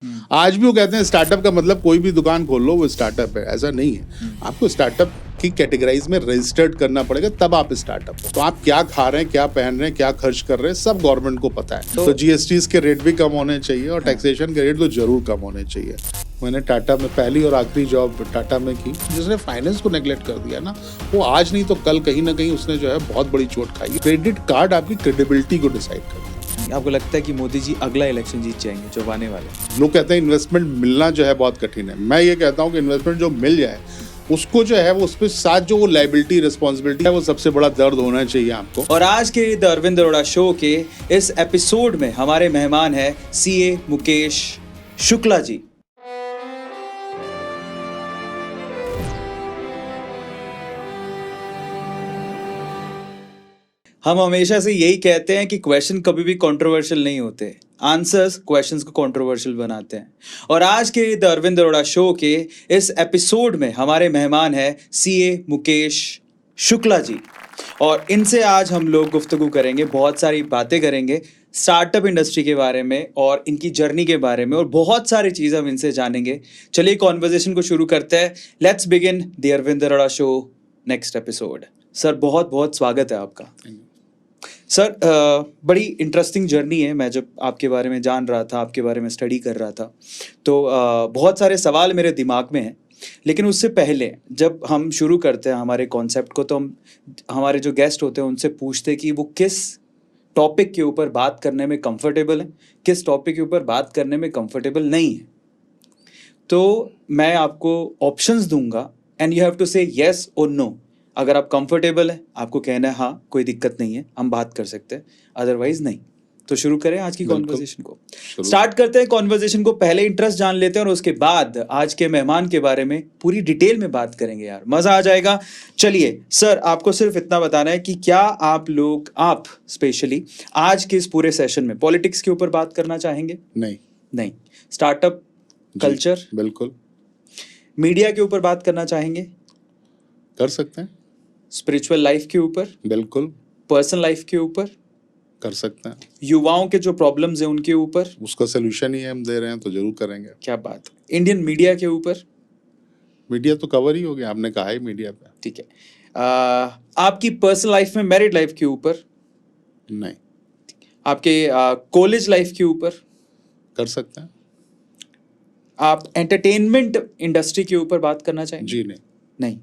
आज भी वो कहते हैं स्टार्टअप का मतलब कोई भी दुकान खोल लो वो स्टार्टअप है, ऐसा नहीं है। आपको स्टार्टअप की कैटेगराइज में रजिस्टर्ड करना पड़ेगा तब आप स्टार्टअप हो। तो आप क्या खा रहे हैं, क्या पहन रहे हैं, क्या खर्च कर रहे हैं, सब गवर्नमेंट को पता है। तो जीएसटी के रेट भी कम होने चाहिए और टैक्सेशन के रेट तो जरूर कम होने चाहिए। मैंने टाटा में पहली और आखिरी जॉब टाटा में की, जिसने फाइनेंस को नेग्लेक्ट कर दिया ना, वो आज नहीं तो कल कहीं ना कहीं उसने जो है बहुत बड़ी चोट खाई। क्रेडिट कार्ड आपकी क्रेडिबिलिटी को डिसाइड करता है। आपको लगता है कि मोदी जी अगला इलेक्शन जीत जाएंगे जो आने वाले? लोग कहते हैं इन्वेस्टमेंट मिलना जो है बहुत कठिन है। मैं ये कहता हूँ कि इन्वेस्टमेंट जो मिल जाए उसको जो है वो उस पर साथ जो वो लायबिलिटी रिस्पॉन्सिबिलिटी है वो सबसे बड़ा दर्द होना चाहिए आपको। और आज के द अरविंद अरोड़ा शो के इस एपिसोड में हमारे मेहमान हैं सीए मुकेश शुक्ला जी। हम हमेशा से यही कहते हैं कि क्वेश्चन कभी भी कंट्रोवर्शियल नहीं होते, आंसर्स क्वेश्चंस को कंट्रोवर्शियल बनाते हैं। और आज के द अरविंद अरोड़ा शो के इस एपिसोड में हमारे मेहमान हैं सीए मुकेश शुक्ला जी, और इनसे आज हम लोग गुफ्तगू करेंगे, बहुत सारी बातें करेंगे स्टार्टअप इंडस्ट्री के बारे में और इनकी जर्नी के बारे में, और बहुत सारी चीज़ें हम इनसे जानेंगे। चलिए कॉन्वर्जेशन को शुरू करते हैं। Let's begin the Arvind Arora show next episode. Sir बहुत बहुत स्वागत है आपका। सर बड़ी इंटरेस्टिंग जर्नी है। मैं जब आपके बारे में जान रहा था, आपके बारे में स्टडी कर रहा था, तो बहुत सारे सवाल मेरे दिमाग में हैं। लेकिन उससे पहले जब हम शुरू करते हैं हमारे कॉन्सेप्ट को, तो हम हमारे जो गेस्ट होते हैं उनसे पूछते हैं कि वो किस टॉपिक के ऊपर बात करने में कंफर्टेबल है, किस टॉपिक के ऊपर बात करने में कंफर्टेबल नहीं है। तो मैं आपको ऑप्शंस दूंगा एंड यू हैव टू से येस और नो। अगर आप कंफर्टेबल है, आपको कहना है हाँ कोई दिक्कत नहीं है, हम बात कर सकते हैं, अदरवाइज नहीं। तो शुरू करें आज की कॉन्वर्जेशन को। स्टार्ट करते हैं कॉन्वर्जेशन को। पहले इंटरेस्ट जान लेते हैं और उसके बाद आज के मेहमान के बारे में पूरी डिटेल में बात करेंगे। यार मजा आ जाएगा। चलिए सर, आपको सिर्फ इतना बताना है कि क्या आप स्पेशली आज के इस पूरे सेशन में पॉलिटिक्स के ऊपर बात करना चाहेंगे? नहीं। Startup culture? बिल्कुल। मीडिया के ऊपर बात करना चाहेंगे? कर सकते हैं। स्पिरिचुअल लाइफ के ऊपर? बिल्कुल। पर्सनल लाइफ के ऊपर? कर सकते हैं। युवाओं के जो प्रॉब्लम्स हैं उनके ऊपर? उसका सोल्यूशन ही हम दे रहे हैं तो जरूर करेंगे। क्या बात। इंडियन मीडिया के ऊपर? मीडिया तो कवर ही हो गया, आपने कहा है मीडिया पे। ठीक है। आपकी पर्सनल लाइफ में मैरिड लाइफ के ऊपर? नहीं। आपके कॉलेज लाइफ के ऊपर? कर सकते हैं। आप एंटरटेनमेंट इंडस्ट्री के ऊपर बात करना चाहेंगे? जी नहीं।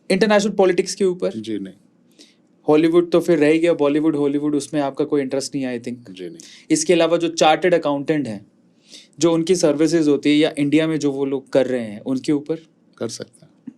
इंटरनेशनल पॉलिटिक्स के ऊपर? जी नहीं। हॉलीवुड तो फिर रह गया, बॉलीवुड हॉलीवुड उसमें आपका कोई इंटरेस्ट नहीं है आई थिंक? जी नहीं। इसके अलावा जो चार्टर्ड अकाउंटेंट हैं, जो उनकी सर्विसेज होती है या इंडिया में जो वो लोग कर रहे हैं उनके ऊपर? कर सकते हैं।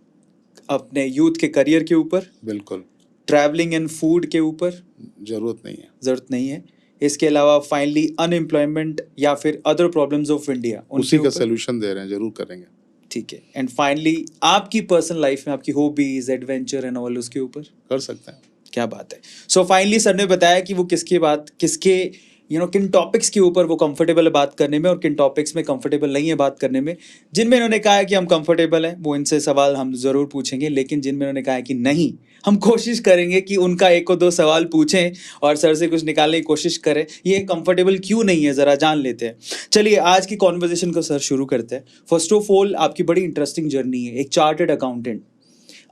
अपने यूथ के करियर के ऊपर? बिल्कुल। ट्रैवलिंग एंड फूड के ऊपर? जरूरत नहीं है। जरूरत नहीं है। इसके अलावा फाइनली अनएम्प्लॉयमेंट या फिर अदर प्रॉब्लम्स ऑफ इंडिया, उसी का सोल्यूशन दे रहे हैं, जरूर करेंगे। ठीक है। एंड फाइनली आपकी पर्सनल लाइफ में आपकी हॉबीज, एडवेंचर एंड ऑल, उसके ऊपर? कर सकते हैं। क्या बात है। सो फाइनली सर ने बताया कि वो किसके किन टॉपिक्स के ऊपर वो कंफर्टेबल है बात करने में और किन टॉपिक्स में कंफर्टेबल नहीं है बात करने में। जिनमें इन्होंने कहा है कि हम कंफर्टेबल हैं, वो इनसे सवाल हम ज़रूर पूछेंगे, लेकिन जिनमें इन्होंने कहा है कि नहीं, हम कोशिश करेंगे कि उनका एक और दो सवाल पूछें और सर से कुछ निकालने की कोशिश करें। ये कंफर्टेबल क्यों नहीं है, ज़रा जान लेते हैं। चलिए आज की कॉन्वर्जेशन को सर शुरू करते हैं। फर्स्ट ऑफ ऑल, आपकी बड़ी इंटरेस्टिंग जर्नी है। एक चार्टर्ड अकाउंटेंट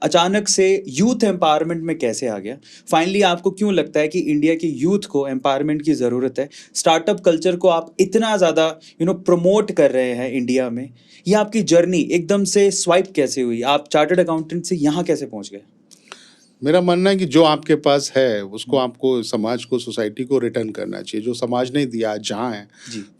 अचानक से यूथ एम्पावरमेंट में कैसे आ गया? फाइनली आपको क्यों लगता है कि इंडिया की यूथ को एम्पावरमेंट की ज़रूरत है? स्टार्टअप कल्चर को आप इतना ज़्यादा प्रमोट कर रहे हैं इंडिया में। ये आपकी जर्नी एकदम से स्वाइप कैसे हुई? आप चार्टर्ड अकाउंटेंट से यहाँ कैसे पहुँच गए? मेरा मानना है कि जो आपके पास है उसको आपको समाज को, सोसाइटी को रिटर्न करना चाहिए। जो समाज नहीं दिया आज जहाँ है,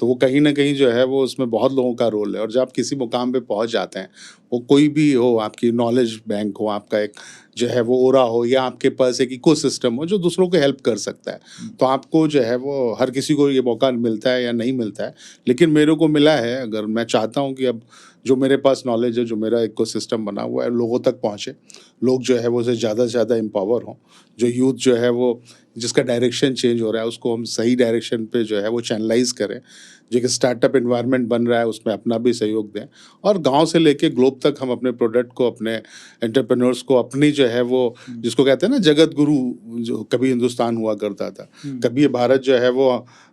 तो वो कहीं ना कहीं जो है वो उसमें बहुत लोगों का रोल है। और जब आप किसी मुकाम पे पहुँच जाते हैं, वो कोई भी हो, आपकी नॉलेज बैंक हो, आपका एक जो है वो ओरा हो, या आपके पास एक इकोसिस्टम हो जो दूसरों को हेल्प कर सकता है, तो आपको जो है वो हर किसी को ये मौका मिलता है या नहीं मिलता है, लेकिन मेरे को मिला है। अगर मैं चाहता हूँ कि अब जो मेरे पास नॉलेज है, जो मेरा इकोसिस्टम बना हुआ है, लोगों तक पहुँचे, लोग जो है वो उसे ज़्यादा से ज़्यादा एम्पावर हों, जो यूथ जो है वो जिसका डायरेक्शन चेंज हो रहा है उसको हम सही डायरेक्शन पे जो है वो चैनलाइज करें, जो कि स्टार्टअप इन्वायरमेंट बन रहा है उसमें अपना भी सहयोग दें, और गांव से लेके ग्लोब तक हम अपने प्रोडक्ट को, अपने एंटरप्रेन्योर्स को, अपनी जो है वो जिसको कहते हैं ना जगत गुरु, जो कभी हिंदुस्तान हुआ करता था, कभी ये भारत जो है वो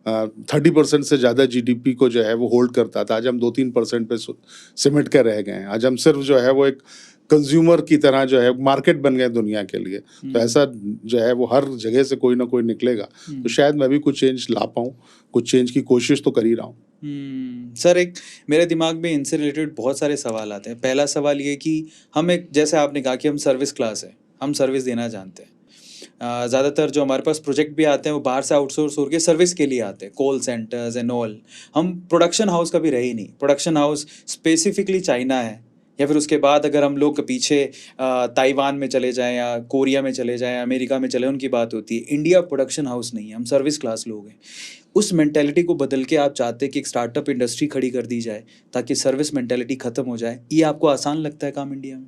30% से ज़्यादा जीडीपी को जो है वो होल्ड करता था, आज हम 2-3% पे सिमट कर रह गए हैं। आज हम सिर्फ जो है वो एक कंज्यूमर की तरह जो है मार्केट बन गए दुनिया के लिए। तो ऐसा जो है वो हर जगह से कोई ना कोई निकलेगा, तो शायद मैं भी कुछ चेंज ला पाऊँ, कुछ चेंज की कोशिश तो कर ही रहा हूँ। सर, एक मेरे दिमाग में इनसे रिलेटेड बहुत सारे सवाल आते हैं। पहला सवाल ये कि हम एक, जैसे आपने कहा कि हम सर्विस क्लास है, हम सर्विस देना जानते हैं। ज़्यादातर जो हमारे पास प्रोजेक्ट भी आते हैं वो बाहर से आउटसोर्स होकर सर्विस के लिए आते हैं, कॉल सेंटर्स एंड ऑल। हम प्रोडक्शन हाउस कभी रहे ही नहीं। प्रोडक्शन हाउस स्पेसिफिकली चाइना है, या फिर उसके बाद अगर हम लोग पीछे ताइवान में चले जाएं या कोरिया में चले जाएं, अमेरिका में चले, उनकी बात होती है। इंडिया प्रोडक्शन हाउस नहीं है, हम सर्विस क्लास लोग हैं। उस मेंटेलिटी को बदल के आप चाहते हैं कि एक स्टार्टअप इंडस्ट्री खड़ी कर दी जाए ताकि सर्विस मेंटेलिटी खत्म हो जाए। ये आपको आसान लगता है काम इंडिया में?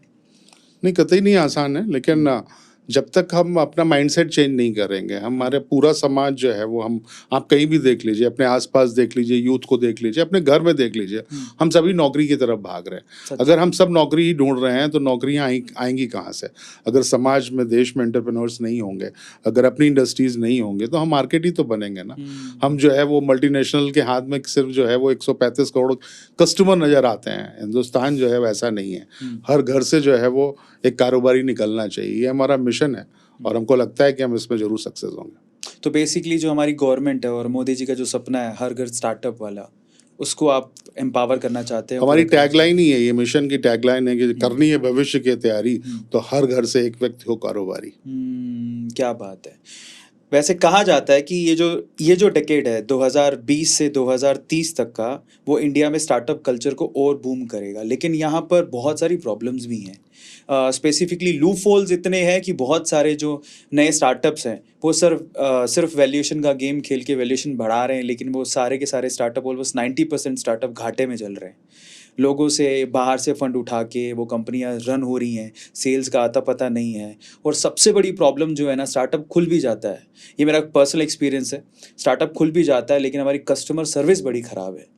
नहीं, कतई नहीं आसान है, लेकिन जब तक हम अपना माइंडसेट चेंज नहीं करेंगे, हमारे पूरा समाज जो है वो, हम आप कहीं भी देख लीजिए, अपने आसपास देख लीजिए, यूथ को देख लीजिए, अपने घर में देख लीजिए, हम सभी नौकरी की तरफ भाग रहे हैं। अगर हम सब नौकरी ही ढूंढ रहे हैं तो नौकरियां आएंगी कहाँ से? अगर समाज में, देश में एंटरप्रेन्योर्स नहीं होंगे, अगर अपनी इंडस्ट्रीज नहीं होंगे, तो हम मार्केट ही तो बनेंगे ना। हम जो है वो मल्टीनेशनल के हाथ में सिर्फ जो है वो 135 करोड़ कस्टमर नजर आते हैं। हिंदुस्तान जो है वैसा नहीं है। हर घर से जो है वो एक कारोबारी निकलना चाहिए, ये हमारा मिशन है, और हमको लगता है कि हम इसमें जरूर सक्सेस होंगे। तो बेसिकली जो हमारी गवर्नमेंट है और मोदी जी का जो सपना है हर घर स्टार्टअप वाला, उसको आप एम्पावर करना चाहते हैं? हमारी टैगलाइन ही है, ये मिशन की टैगलाइन है कि करनी है भविष्य की तैयारी, तो हर घर से एक व्यक्ति हो कारोबारी। क्या बात है। वैसे कहा जाता है कि ये जो डेकेड है 2020 से 2030 तक का, वो इंडिया में स्टार्टअप कल्चर को और बूम करेगा, लेकिन यहाँ पर बहुत सारी प्रॉब्लम्स भी हैं। स्पेसिफिकली लूपहोल्स इतने हैं कि बहुत सारे जो नए स्टार्टअप्स हैं वो सिर्फ वैल्यूएशन का गेम खेल के वैल्यूएशन बढ़ा रहे हैं, लेकिन वो सारे के सारे स्टार्टअप, ऑलमोस्ट 90% स्टार्टअप घाटे में चल रहे हैं। लोगों से बाहर से फंड उठा के वो कंपनियां रन हो रही हैं, सेल्स का आता पता नहीं है। और सबसे बड़ी प्रॉब्लम जो है ना, स्टार्टअप खुल भी जाता है, ये मेरा पर्सनल एक्सपीरियंस है, स्टार्टअप खुल भी जाता है लेकिन हमारी कस्टमर सर्विस बड़ी ख़राब है।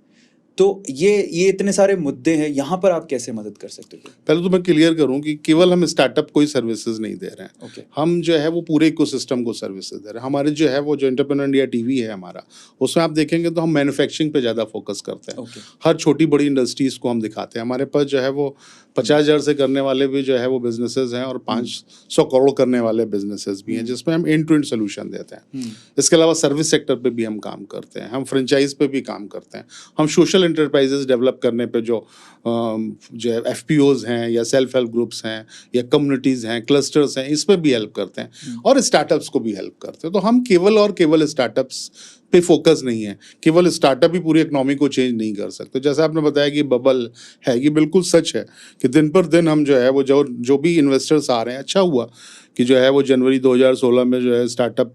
तो ये इतने सारे मुद्दे हैं, यहाँ पर आप कैसे मदद कर सकते हो? पहले तो मैं क्लियर करूं कि केवल हम स्टार्टअप को ही सर्विसेज नहीं दे रहे हैं। हम जो है वो पूरे इकोसिस्टम को सर्विसेज दे रहे हैं। हमारे जो है वो जो एंटरप्रेन्योर इंडिया टीवी है हमारा, उसमें आप देखेंगे तो हम मैन्युफैक्चरिंग पे ज़्यादा फोकस करते हैं। हर छोटी बड़ी इंडस्ट्रीज़ को हम दिखाते हैं। हमारे पास जो है वो 50,000 से करने वाले भी जो है वो बिजनेसेस हैं, और 500 करोड़ करने वाले बिजनेसेस भी हैं, जिसमें हम एंड टू एंड सोल्यूशन देते हैं। इसके अलावा सर्विस सेक्टर पे भी हम काम करते हैं, हम फ्रेंचाइज पे भी काम करते हैं, हम सोशल एंटरप्राइजेज डेवलप करने पे जो FPOs हैं या सेल्फ हेल्प ग्रुप्स हैं या कम्युनिटीज़ हैं, क्लस्टर्स हैं, इस पर भी हेल्प करते हैं, और स्टार्टअप्स को भी हेल्प करते हैं। तो हम केवल स्टार्टअप्स पे फोकस नहीं है। केवल स्टार्टअप ही पूरी इकोनॉमी को चेंज नहीं कर सकते। जैसा आपने बताया कि बबल है, ये बिल्कुल सच है कि दिन पर दिन हम जो है वो जो भी इन्वेस्टर्स आ रहे हैं, अच्छा हुआ कि जो है वो जनवरी 2016 में जो है स्टार्टअप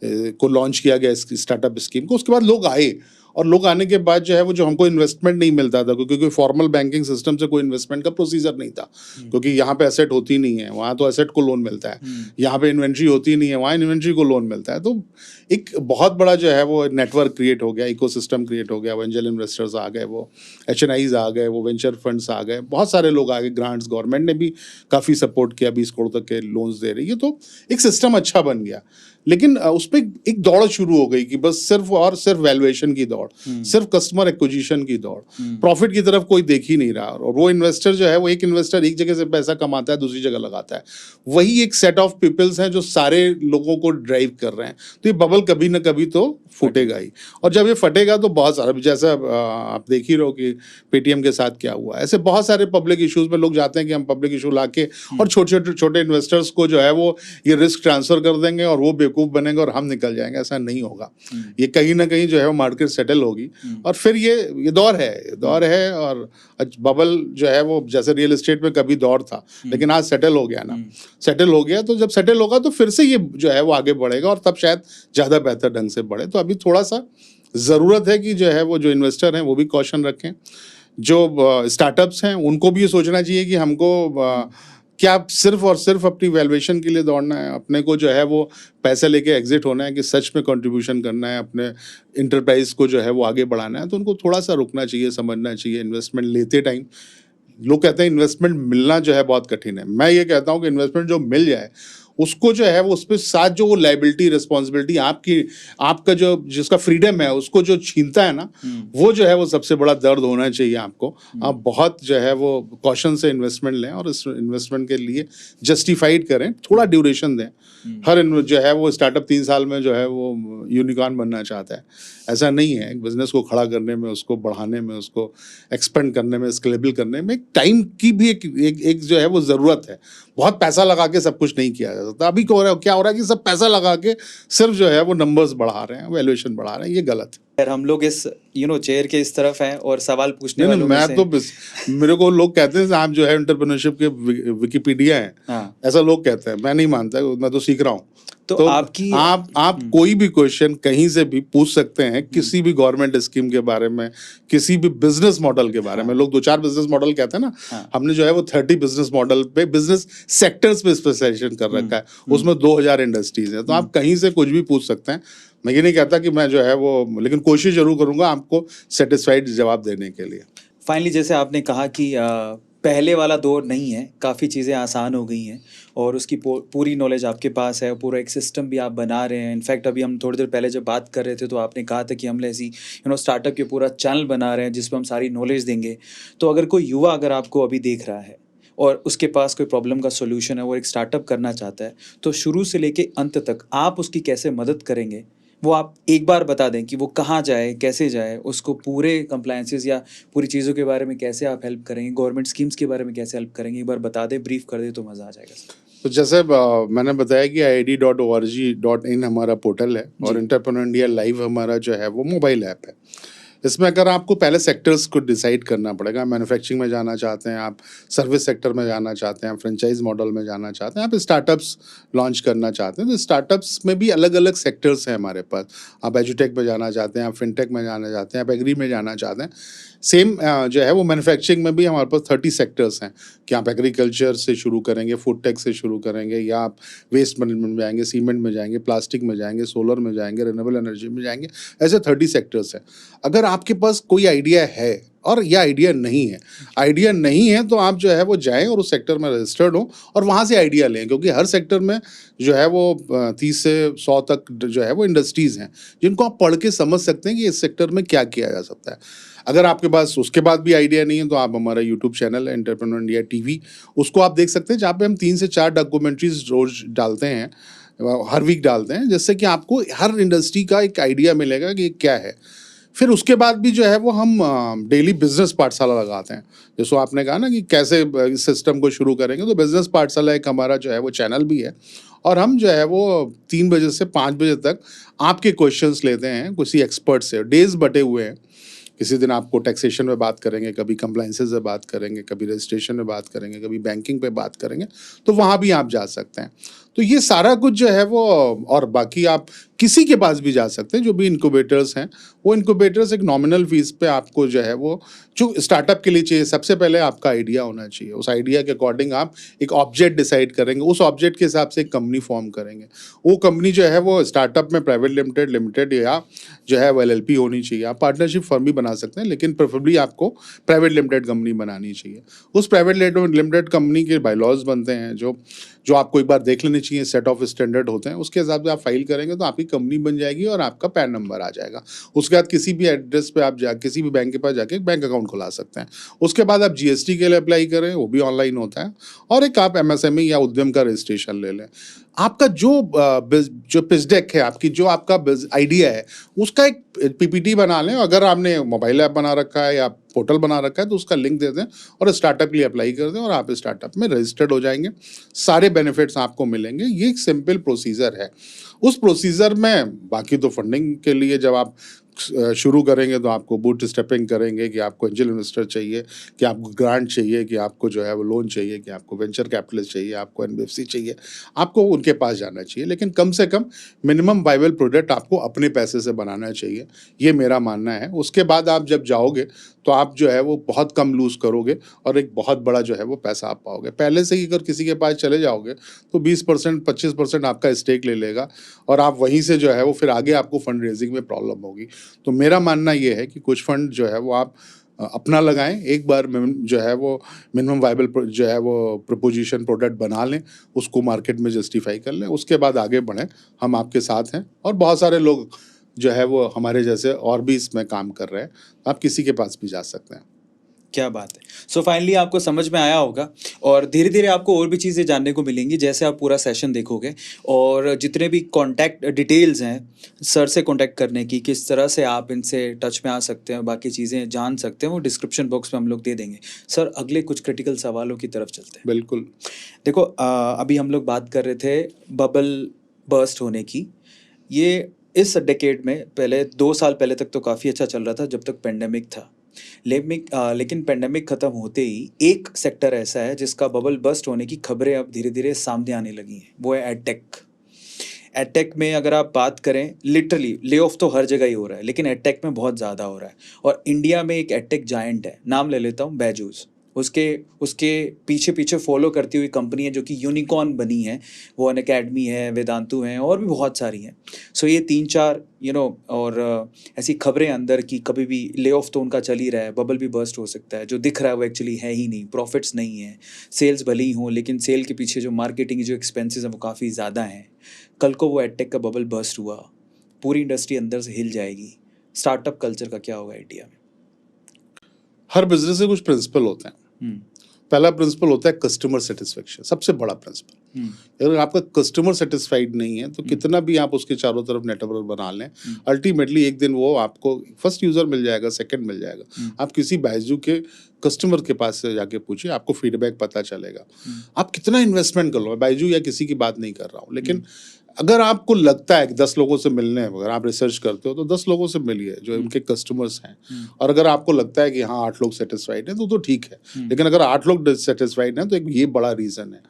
को लॉन्च किया गया, स्टार्टअप स्कीम को। उसके बाद लोग आए, और लोग आने के बाद जो है वो, जो हमको इन्वेस्टमेंट नहीं मिलता था क्योंकि कोई फॉर्मल बैंकिंग सिस्टम से कोई इन्वेस्टमेंट का प्रोसीजर नहीं था, क्योंकि यहाँ पे एसेट होती नहीं है, वहाँ तो एसेट को लोन मिलता है। यहाँ पे इन्वेंट्री होती नहीं है, वहाँ इन्वेंट्री को लोन मिलता है। तो एक बहुत बड़ा जो है वो नेटवर्क क्रिएट हो गया, इकोसिस्टम क्रिएट हो गया। वो एंजल इन्वेस्टर्स आ गए, वो HNIs आ गए, वो वेंचर फंड्स आ गए, बहुत सारे लोग आ गए, ग्रांट्स, गवर्नमेंट ने भी काफ़ी सपोर्ट किया, 20 करोड़ तक के लोन्स दे रही है। तो एक सिस्टम अच्छा बन गया, लेकिन उस पर एक दौड़ शुरू हो गई कि बस सिर्फ वैल्यूएशन की दौड़, सिर्फ कस्टमर एक्विजिशन की दौड़, प्रॉफिट की तरफ कोई देख ही नहीं रहा। और वो इन्वेस्टर जो है वो, एक इन्वेस्टर एक जगह से पैसा कमाता है, दूसरी जगह लगाता है। वही एक सेट ऑफ पीपल्स हैं जो सारे लोगों को ड्राइव कर रहे हैं। तो ये बबल कभी ना कभी तो फूटेगा ही, और जब ये फटेगा तो बहुत सारा, जैसा आप देख ही रहो कि पेटीएम के साथ क्या हुआ, ऐसे बहुत सारे पब्लिक इश्यूज में लोग जाते हैं कि हम पब्लिक इशू लाके और छोटे इन्वेस्टर्स को जो है वो ये रिस्क ट्रांसफर कर देंगे और वो बेवकूफ़ बनेंगे और हम निकल जाएंगे। ऐसा नहीं होगा। ये कहीं ना कहीं जो है वो मार्केट सेटल होगी, और फिर ये दौर है। और बबल जो है वो, जैसे रियल एस्टेट में कभी दौर था, लेकिन आज सेटल हो गया ना, सेटल हो गया। तो जब सेटल होगा तो फिर से ये जो है वो आगे बढ़ेगा, और तब शायद ज़्यादा बेहतर ढंग से बढ़े। तो अभी थोड़ा सा ज़रूरत है कि जो है वो, जो इन्वेस्टर हैं वो भी कॉशन रखें, जो स्टार्टअप्स हैं उनको भी ये सोचना चाहिए कि हमको क्या आप सिर्फ और सिर्फ अपनी वैल्यूएशन के लिए दौड़ना है, अपने को जो है वो पैसे लेके एग्जिट होना है, कि सच में कंट्रीब्यूशन करना है, अपने इंटरप्राइज को जो है वो आगे बढ़ाना है, तो उनको थोड़ा सा रुकना चाहिए, समझना चाहिए। इन्वेस्टमेंट लेते टाइम लोग कहते हैं इन्वेस्टमेंट मिलना जो है बहुत कठिन है, मैं ये कहता हूँ कि इन्वेस्टमेंट जो मिल जाए उसको जो है वो उस पर साथ जो वो लाइबिलिटी रिस्पॉन्सिबिलिटी आपकी, आपका जो जिसका फ्रीडम है उसको जो छीनता है ना, वो जो है वो सबसे बड़ा दर्द होना चाहिए आपको। आप बहुत जो है वो कॉशन से इन्वेस्टमेंट लें और इस इन्वेस्टमेंट के लिए जस्टिफाइड करें, थोड़ा ड्यूरेशन दें। हर जो है वो स्टार्टअप 3 साल में जो है वो यूनिकॉर्न बनना चाहता है, ऐसा नहीं है। एक बिजनेस को खड़ा करने में, उसको बढ़ाने में, उसको एक्सपेंड करने में, स्केलेबल करने में एक टाइम की भी एक जो है वो ज़रूरत है। बहुत पैसा लगा के सब कुछ नहीं किया जा सकता। अभी क्या हो रहा है कि सब पैसा लगा के सिर्फ जो है वो नंबर्स बढ़ा रहे हैं, वैल्यूएशन बढ़ा रहे हैं, ये गलत है। यार हम लोग इस चेयर के इस तरफ हैं और सवाल पूछने वालों में से मेरे को लोग कहते हैं आप जो है एंटरप्रेन्योरशिप के विकिपीडिया हैं। हाँ। ऐसा लोग कहते हैं, मैं नहीं मानता, मैं तो सीख रहा हूँ। तो आपकी आप कोई भी क्वेश्चन कहीं से भी पूछ सकते हैं, किसी भी गवर्नमेंट स्कीम के बारे में, किसी भी बिजनेस मॉडल के बारे में। लोग 2-4 बिजनेस मॉडल कहते हैं ना, हमने जो है वो 30 बिजनेस मॉडल पे, बिजनेस सेक्टर्स पे स्पेशलाइजेशन कर रखा है, उसमें 2000 इंडस्ट्रीज है। तो आप कहीं से कुछ भी पूछ सकते हैं। मैं ये नहीं कहता कि मैं जो है वो, लेकिन कोशिश जरूर करूंगा आपको सेटिस्फाइड जवाब देने के लिए। फाइनली जैसे आपने कहा कि पहले वाला दौर नहीं है, काफ़ी चीज़ें आसान हो गई हैं और उसकी पूरी नॉलेज आपके पास है, पूरा एक सिस्टम भी आप बना रहे हैं। इनफैक्ट अभी हम थोड़ी देर पहले जब बात कर रहे थे तो आपने कहा था कि हम ऐसी स्टार्टअप के पूरा चैनल बना रहे हैं जिस पर हम सारी नॉलेज देंगे। तो अगर कोई युवा अगर आपको अभी देख रहा है और उसके पास कोई प्रॉब्लम का सोल्यूशन है, वो एक स्टार्टअप करना चाहता है, तो शुरू से लेके अंत तक आप उसकी कैसे मदद करेंगे, वो आप एक बार बता दें कि वो कहाँ जाए, कैसे जाए, उसको पूरे कंप्लायंसेस या पूरी चीज़ों के बारे में कैसे आप हेल्प करेंगे, गवर्नमेंट स्कीम्स के बारे में कैसे हेल्प करेंगे, एक बार बता दें, ब्रीफ कर दें तो मज़ा आ जाएगा सर। तो जैसे मैंने बताया कि iid.org.in हमारा पोर्टल है और एंटरप्रेन्योर इंडिया लाइव हमारा जो है वो मोबाइल ऐप है। इसमें अगर आपको पहले सेक्टर्स को डिसाइड करना पड़ेगा, मैन्युफैक्चरिंग में जाना चाहते हैं आप, सर्विस सेक्टर में जाना चाहते हैं, फ्रेंचाइज मॉडल में जाना चाहते हैं, आप स्टार्टअप्स लॉन्च करना चाहते हैं, तो स्टार्टअप्स में भी अलग अलग सेक्टर्स हैं हमारे पास। आप एजुटेक में जाना चाहते हैं, आप फिनटेक में जाना चाहते हैं, आप एग्री में जाना चाहते हैं। सेम जो है वो मैन्युफैक्चरिंग में भी हमारे पास 30 सेक्टर्स हैं कि आप एग्रीकल्चर से शुरू करेंगे, फूड टेक से शुरू करेंगे, या आप वेस्ट मैनेजमेंट में जाएंगे, सीमेंट में जाएंगे, प्लास्टिक में जाएंगे, सोलर में जाएंगे, रिन्यूएबल एनर्जी में जाएंगे। ऐसे 30 सेक्टर्स हैं। अगर आपके पास कोई आइडिया है और यह आइडिया नहीं है तो आप जो है वो जाएं और उस सेक्टर में रजिस्टर्ड हो और वहाँ से आइडिया लें, क्योंकि हर सेक्टर में जो है वो 30 से 100 तक जो है वो इंडस्ट्रीज़ हैं जिनको आप पढ़ के समझ सकते हैं कि इस सेक्टर में क्या किया जा सकता है। अगर आपके पास उसके बाद भी आइडिया नहीं है तो आप हमारा यूट्यूब चैनल है एंटरप्रेन्योर इंडिया टीवी, उसको आप देख सकते हैं, जहाँ पे हम 3 से 4 डॉक्यूमेंट्रीज रोज डालते हैं, हर वीक डालते हैं, जिससे कि आपको हर इंडस्ट्री का एक आइडिया मिलेगा कि क्या है। फिर उसके बाद भी जो है वो हम डेली बिजनेस पाठशाला लगाते हैं। जैसे आपने कहा ना कि कैसे इस सिस्टम को शुरू करेंगे, तो बिजनेस पाठशाला एक हमारा जो है वो चैनल भी है और हम जो है वो 3 बजे से 5 बजे तक आपके क्वेश्चंस लेते हैं किसी एक्सपर्ट से। डेज बटे हुए हैं, किसी दिन आपको टैक्सेशन में बात करेंगे, कभी कंप्लाइंसेस में बात करेंगे, कभी रजिस्ट्रेशन में बात करेंगे, कभी बैंकिंग पे बात करेंगे, तो वहाँ भी आप जा सकते हैं। तो ये सारा कुछ जो है वो, और बाकी आप किसी के पास भी जा सकते हैं, जो भी इनक्यूबेटर्स हैं, वो इनक्यूबेटर्स एक नॉमिनल फीस पे आपको जो है वो, जो स्टार्टअप के लिए चाहिए, सबसे पहले आपका आइडिया होना चाहिए। उस आइडिया के अकॉर्डिंग आप एक ऑब्जेक्ट डिसाइड करेंगे, उस ऑब्जेक्ट के हिसाब से एक कंपनी फॉर्म करेंगे। वो कंपनी जो है वो स्टार्टअप में प्राइवेट लिमिटेड या जो है वो LLP होनी चाहिए। आप पार्टनरशिप फर्म भी बना सकते हैं, लेकिन प्रेफरेबली आपको प्राइवेट लिमिटेड कंपनी बनानी चाहिए। उस प्राइवेट लिमिटेड कंपनी के बायलॉज बनते हैं जो आपको एक बार देख लेने चाहिए, सेट ऑफ स्टैंडर्ड होते हैं, उसके हिसाब से आप फाइल करेंगे तो आपकी कंपनी बन जाएगी और आपका पैन नंबर आ जाएगा। उसके बाद किसी भी एड्रेस पे आप किसी भी बैंक के पास जाके एक बैंक अकाउंट खुला सकते हैं। उसके बाद आप GST के लिए अप्लाई करें, वो भी ऑनलाइन होता है, और एक आप MSME या उद्यम का रजिस्ट्रेशन ले लें। आपका जो पिच डेक है, आपका आइडिया है, उसका एक PPT बना लें। अगर आपने मोबाइल ऐप बना रखा है या पोर्टल बना रखा है तो उसका लिंक दे दें और स्टार्टअप के लिए अप्लाई कर दें और आप स्टार्टअप में रजिस्टर्ड हो जाएंगे। सारे बेनिफिट्स आपको मिलेंगे। ये एक सिंपल प्रोसीजर है। उस प्रोसीजर में बाकी तो फंडिंग के लिए जब आप शुरू करेंगे तो आपको बूट स्टेपिंग करेंगे कि आपको एंजल इन्वेस्टर चाहिए, कि आपको ग्रांट चाहिए, कि आपको जो है वो लोन चाहिए, कि आपको वेंचर कैपिटलिस्ट चाहिए, आपको एनबीएफसी चाहिए, आपको उनके पास जाना चाहिए। लेकिन कम से कम मिनिमम वाइबल प्रोडक्ट आपको अपने पैसे से बनाना चाहिए, ये मेरा मानना है। उसके बाद आप जब जाओगे तो आप जो है वो बहुत कम लूज़ करोगे और एक बहुत बड़ा जो है वो पैसा आप पाओगे। पहले से ही अगर किसी के पास चले जाओगे तो 20% 25% आपका स्टेक ले लेगा और आप वहीं से जो है वो फिर आगे आपको फंड रेजिंग में प्रॉब्लम होगी। तो मेरा मानना ये है कि कुछ फंड जो है वो आप अपना लगाएं, एक बार जो है वो मिनिमम वाइबल जो है वो प्रपोजिशन प्रोडक्ट बना लें, उसको मार्केट में जस्टिफाई कर लें, उसके बाद आगे बढ़ें। हम आपके साथ हैं और बहुत सारे लोग जो है वो हमारे जैसे और भी इसमें काम कर रहे हैं। आप किसी के पास भी जा सकते हैं। क्या बात है। सो फाइनली आपको समझ में आया होगा और धीरे धीरे आपको और भी चीज़ें जानने को मिलेंगी जैसे आप पूरा सेशन देखोगे। और जितने भी कॉन्टैक्ट डिटेल्स हैं सर से कॉन्टैक्ट करने की, किस तरह से आप इनसे टच में आ सकते हैं, बाकी चीज़ें जान सकते हैं, वो डिस्क्रिप्शन बॉक्स में हम लोग दे देंगे। सर अगले कुछ क्रिटिकल सवालों की तरफ चलते हैं। बिल्कुल। देखो अभी हम लोग बात कर रहे थे बबल बर्स्ट होने की। ये इस डेकेड में पहले 2 साल पहले तक तो काफ़ी अच्छा चल रहा था जब तक पेंडेमिक था। लेकिन पेंडेमिक ख़त्म होते ही एक सेक्टर ऐसा है जिसका बबल बस्ट होने की खबरें अब धीरे धीरे सामने आने लगी हैं, वो है एडटेक। एडटेक में अगर आप बात करें लिटरली ले ऑफ तो हर जगह ही हो रहा है, लेकिन एडटेक में बहुत ज़्यादा हो रहा है। और इंडिया में एक एडटेक जायंट है, नाम ले लेता हूँ बैजूस। उसके पीछे पीछे फॉलो करती हुई कंपनी है जो कि यूनिकॉर्न बनी है, वो अनअकैडमी है, वेदांतु हैं और भी बहुत सारी हैं। सो ये 3-4 और ऐसी खबरें अंदर की कभी भी ले ऑफ तो उनका चल ही रहा है, बबल भी बर्स्ट हो सकता है। जो दिख रहा है वो एक्चुअली है ही नहीं, प्रॉफिट्स नहीं है, सेल्स भले ही हों लेकिन सेल के पीछे जो मार्केटिंग जो एक्सपेंसेस हैं वो काफ़ी ज़्यादा हैं। कल को वो एडटेक का बबल बर्स्ट हुआ, पूरी इंडस्ट्री अंदर से हिल जाएगी। स्टार्टअप कल्चर का क्या होगा इंडिया में? हर बिजनेस से कुछ प्रिंसिपल होते हैं। पहला प्रिंसिपल होता है कस्टमर सेटिस्फेक्शन, सबसे बड़ा प्रिंसिपल। अगर आपका कस्टमर सेटिस्फाइड नहीं है तो कितना भी आप उसके चारों तरफ नेटवर्क बना लें, अल्टीमेटली एक दिन वो आपको फर्स्ट यूजर मिल जाएगा, सेकंड मिल जाएगा। आप किसी बायजू के कस्टमर के पास से जाके पूछिए, आपको फीडबैक पता चलेगा। आप कितना इन्वेस्टमेंट कर लो, बायजू या किसी की बात नहीं कर रहा हूँ, लेकिन अगर आपको लगता है कि 10 लोगों से मिलने हैं, अगर आप रिसर्च करते हो तो 10 लोगों से मिलिए जो उनके कस्टमर्स हैं। और अगर आपको लगता है कि हाँ 8 लोग सेटिस्फाइड हैं तो ठीक है, लेकिन अगर 8 लोग डिससेटिस्फाइड हैं तो एक ये बड़ा रीज़न है।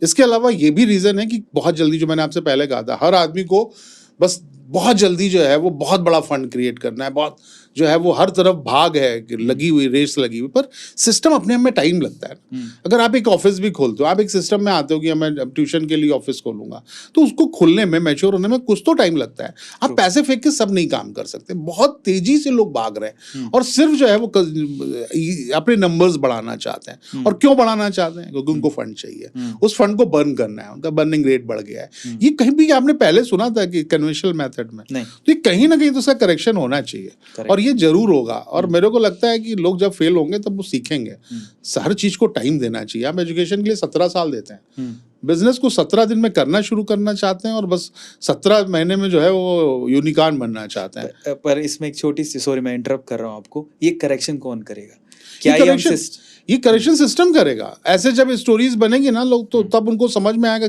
इसके अलावा ये भी रीज़न है कि बहुत जल्दी, जो मैंने आपसे पहले कहा था, हर आदमी को बस बहुत जल्दी जो है वो बहुत बड़ा फंड क्रिएट करना है, बहुत जो है वो हर तरफ भाग है, लगी हुई रेस लगी हुई, पर सिस्टम अपने आप में टाइम लगता है। अगर आप एक ऑफिस भी खोलते हो, आप एक सिस्टम में आते हो कि मैं ट्यूशन के लिए ऑफिस खोलूंगा, तो उसको खुलने में, मैच्योर होने में कुछ तो टाइम लगता है। आप पैसे फेंक के सब नहीं काम कर सकते, बहुत तेजी से लोग भाग रहे हैं और सिर्फ जो है वो अपने नंबर्स बढ़ाना चाहते हैं। और क्यों बढ़ाना चाहते हैं? क्योंकि उनको फंड चाहिए, उस फंड को बर्न करना है, उनका बर्निंग रेट बढ़ गया है। ये कहीं भी आपने पहले सुना था कि कन्वेंशनल मेथड में, तो ये कहीं ना कहीं तो उसका करेक्शन होना चाहिए और ये जरूर होगा। और मेरे को लगता है कि लोग जब फेल होंगे तब वो सीखेंगे। हर चीज को टाइम देना चाहिए। आप एजुकेशन के लिए 17 साल देते हैं, बिजनेस को 17 दिन में करना शुरू करना चाहते हैं और बस 17 महीने में जो है वो यूनिकॉर्न बनना चाहते हैं। पर इसमें एक छोटी सी, सॉरी मैं इंटरप्ट कर रहा हूँ आपको, ये करेक्शन कौन करेगा? ये करेक्शन सिस्टम करेगा। ऐसे जब स्टोरीज बनेगी ना लोग, तो तब उनको समझ में आएगा।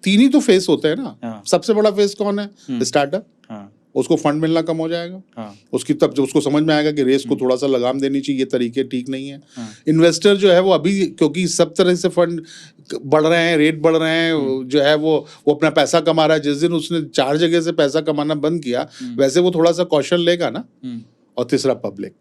3 ही तो फेस होते हैं ना। सबसे बड़ा फेस कौन है? स्टार्टअप। उसको फंड मिलना कम हो जाएगा। उसकी तब जब उसको समझ में आएगा कि रेस को थोड़ा सा लगाम देनी चाहिए, ये तरीके ठीक नहीं है। इन्वेस्टर जो है वो अभी, क्योंकि सब तरह से फंड बढ़ रहे हैं, रेट बढ़ रहे हैं, जो है वो अपना पैसा कमा रहा है। जिस दिन उसने 4 जगह से पैसा कमाना बंद किया, वैसे वो थोड़ा सा कौशल लेगा ना। और तीसरा पब्लिक।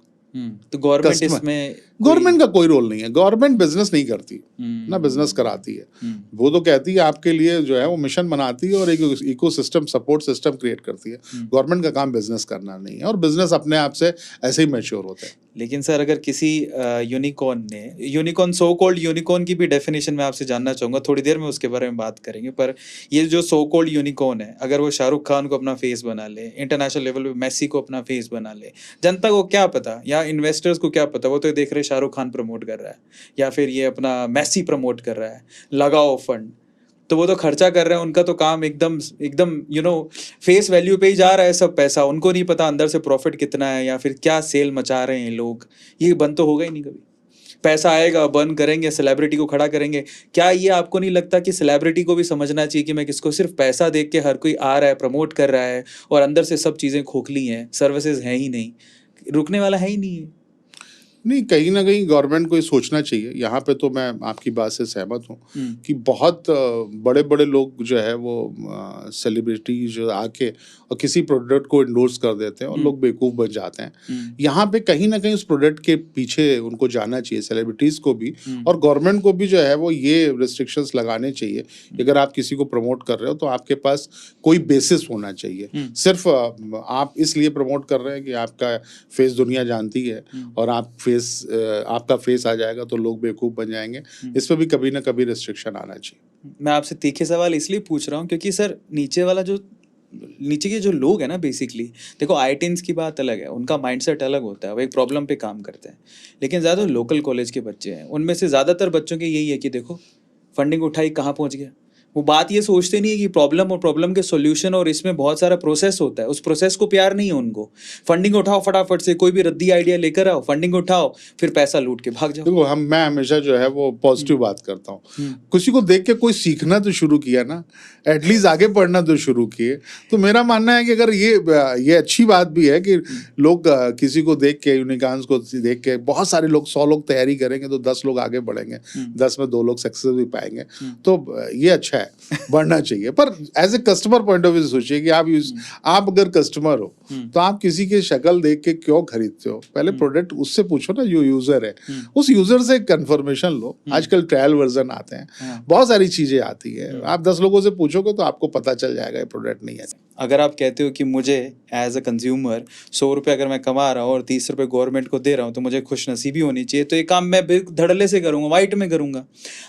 तो गवर्नमेंट इसमें, गवर्नमेंट का कोई रोल नहीं है। गवर्नमेंट बिजनेस नहीं करती ना, बिजनेस कराती है। वो तो कहती है आपके लिए जो है वो मिशन बनाती है और एक इकोसिस्टम, सपोर्ट सिस्टम क्रिएट करती है। गवर्नमेंट का काम बिजनेस करना नहीं है और बिजनेस अपने आप से ऐसे ही मैच्योर होता है। लेकिन सर अगर किसी यूनिकॉर्न सो कॉल्ड यूनिकॉर्न की भी डेफिनेशन मैं आपसे जानना चाहूँगा, थोड़ी देर में उसके बारे में बात करेंगे। पर ये जो सो कॉल्ड यूनिकॉर्न है, अगर वो शाहरुख खान को अपना फेस बना ले, इंटरनेशनल लेवल पे मेसी को अपना फेस बना ले, जनता को क्या पता या इन्वेस्टर्स को क्या पता? वो तो देख रहे शाहरुख खान प्रमोट कर रहा है या फिर ये अपना मेसी प्रमोट कर रहा है, लगाओ फंड, तो वो तो खर्चा कर रहे हैं। उनका तो काम एकदम फेस वैल्यू पे ही जा रहा है सब पैसा। उनको नहीं पता अंदर से प्रॉफिट कितना है या फिर क्या सेल मचा रहे हैं लोग। ये बंद तो होगा ही नहीं कभी। पैसा आएगा, बर्न करेंगे, सेलिब्रिटी को खड़ा करेंगे। क्या ये आपको नहीं लगता कि सेलिब्रिटी को भी समझना चाहिए कि मैं किसको, सिर्फ पैसा देख के हर कोई आ रहा है, प्रमोट कर रहा है और अंदर से सब चीज़ें खोखली हैं, सर्विसेज हैं ही नहीं, रुकने वाला है ही नहीं है। नहीं, कहीं ना कहीं गवर्नमेंट को ये सोचना चाहिए। यहाँ पे तो मैं आपकी बात से सहमत हूँ कि बहुत बड़े बड़े लोग जो है वो सेलिब्रिटी जो आके और किसी प्रोडक्ट को इंडोर्स कर देते हैं और लोग बेवकूफ़ बन जाते हैं। यहाँ पे कहीं ना कहीं उस प्रोडक्ट के पीछे उनको जाना चाहिए, सेलिब्रिटीज़ को भी और गवर्नमेंट को भी जो है वो ये रिस्ट्रिक्शंस लगाने चाहिए कि अगर आप किसी को प्रमोट कर रहे हो तो आपके पास कोई बेसिस होना चाहिए। सिर्फ आप इसलिए प्रमोट कर रहे हैं कि आपका फेस दुनिया जानती है और आपका फेस आ जाएगा तो लोग बेवकूफ़ बन जाएंगे। इस पर भी कभी ना कभी रिस्ट्रिक्शन आना चाहिए। मैं आपसे तीखे सवाल इसलिए पूछ रहा हूँ क्योंकि सर नीचे के जो लोग हैं ना, बेसिकली देखो, आईटीन्स की बात अलग है, उनका माइंडसेट अलग होता है, वो एक प्रॉब्लम पे काम करते हैं। लेकिन ज़्यादा लोकल कॉलेज के बच्चे हैं, उनमें से ज़्यादातर बच्चों के यही है कि देखो फंडिंग उठाई, कहाँ पहुँच गया। वो बात ये सोचते नहीं है कि प्रॉब्लम और प्रॉब्लम के सॉल्यूशन और इसमें बहुत सारा प्रोसेस होता है, उस प्रोसेस को प्यार नहीं है उनको। फंडिंग उठाओ फटाफट से, कोई भी रद्दी आइडिया लेकर आओ, फंडिंग उठाओ, फिर पैसा लूट के भाग जाओ। देखो, मैं हमेशा जो है वो पॉजिटिव बात करता हूँ। किसी को देख के कोई सीखना तो शुरू किया ना, एटलीस्ट आगे पढ़ना तो शुरू किए। तो मेरा मानना है कि अगर ये अच्छी बात भी है कि लोग किसी को देख के, यूनिकॉर्न्स को देख के, बहुत सारे लोग 100 लोग तैयारी करेंगे तो 10 लोग आगे बढ़ेंगे, 10 में 2 लोग सक्सेस भी पाएंगे। तो ये अच्छा है, बढ़ना चाहिए। पर as a customer point of view सोचिए कि आप अगर कस्टमर हो तो आप किसी की शक्ल देख के क्यों खरीदते हो? पहले प्रोडक्ट उससे पूछो ना, जो यूजर है उस यूजर से कंफर्मेशन लो। आजकल ट्रायल वर्जन आते हैं, बहुत सारी चीजें आती है। आप 10 लोगों से पूछोगे तो आपको पता चल जाएगा ये प्रोडक्ट नहीं है। अगर आप कहते हो कि मुझे एज अ कंज्यूमर 100 रुपये अगर मैं कमा रहा हूँ और 30 रुपये गवर्नमेंट को दे रहा हूँ तो मुझे खुश नसीबी होनी चाहिए, तो ये काम मैं धड़ल्ले से करूँगा, वाइट में करूँगा।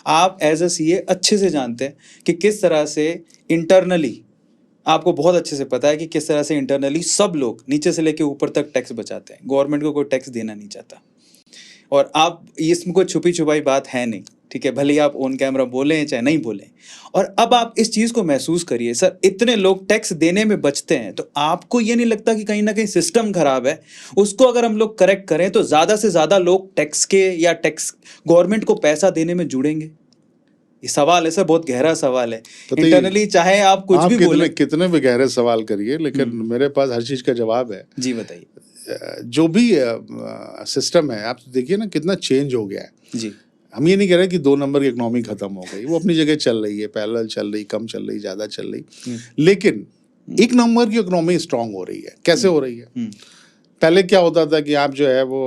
आप एज अ सीए अच्छे से जानते हैं कि किस तरह से इंटरनली, आपको बहुत अच्छे से पता है कि किस तरह से इंटरनली सब लोग नीचे से लेके ऊपर तक टैक्स बचाते हैं। गवर्नमेंट को कोई टैक्स देना नहीं चाहता और आप, इसमें कोई छुपी छुपाई बात है नहीं, ठीक है, भले ही आप ऑन कैमरा बोलें चाहे नहीं बोलें। और अब आप इस चीज़ को महसूस करिए सर, इतने लोग टैक्स देने में बचते हैं, तो आपको ये नहीं लगता कि कहीं ना कहीं सिस्टम खराब है? उसको अगर हम लोग करेक्ट करें तो ज़्यादा से ज़्यादा लोग टैक्स के या टैक्स गवर्नमेंट को पैसा देने में जुड़ेंगे। ये सवाल है सर, बहुत गहरा सवाल है। इंटरनली चाहे आप कुछ भी बोलें, कितने भी गहरे सवाल करिए, लेकिन मेरे पास हर चीज़ का जवाब है। जी बताइए। जो भी सिस्टम है, आप देखिए ना कितना चेंज हो गया है। जी, हम ये नहीं कह रहे कि 2 नंबर की इकोनॉमी खत्म हो गई, वो अपनी जगह चल रही है, पैरेलल चल रही, कम चल रही, ज़्यादा चल रही। लेकिन 1 नंबर की इकोनॉमी स्ट्रांग हो रही है। कैसे हो रही है? पहले क्या होता था कि आप जो है वो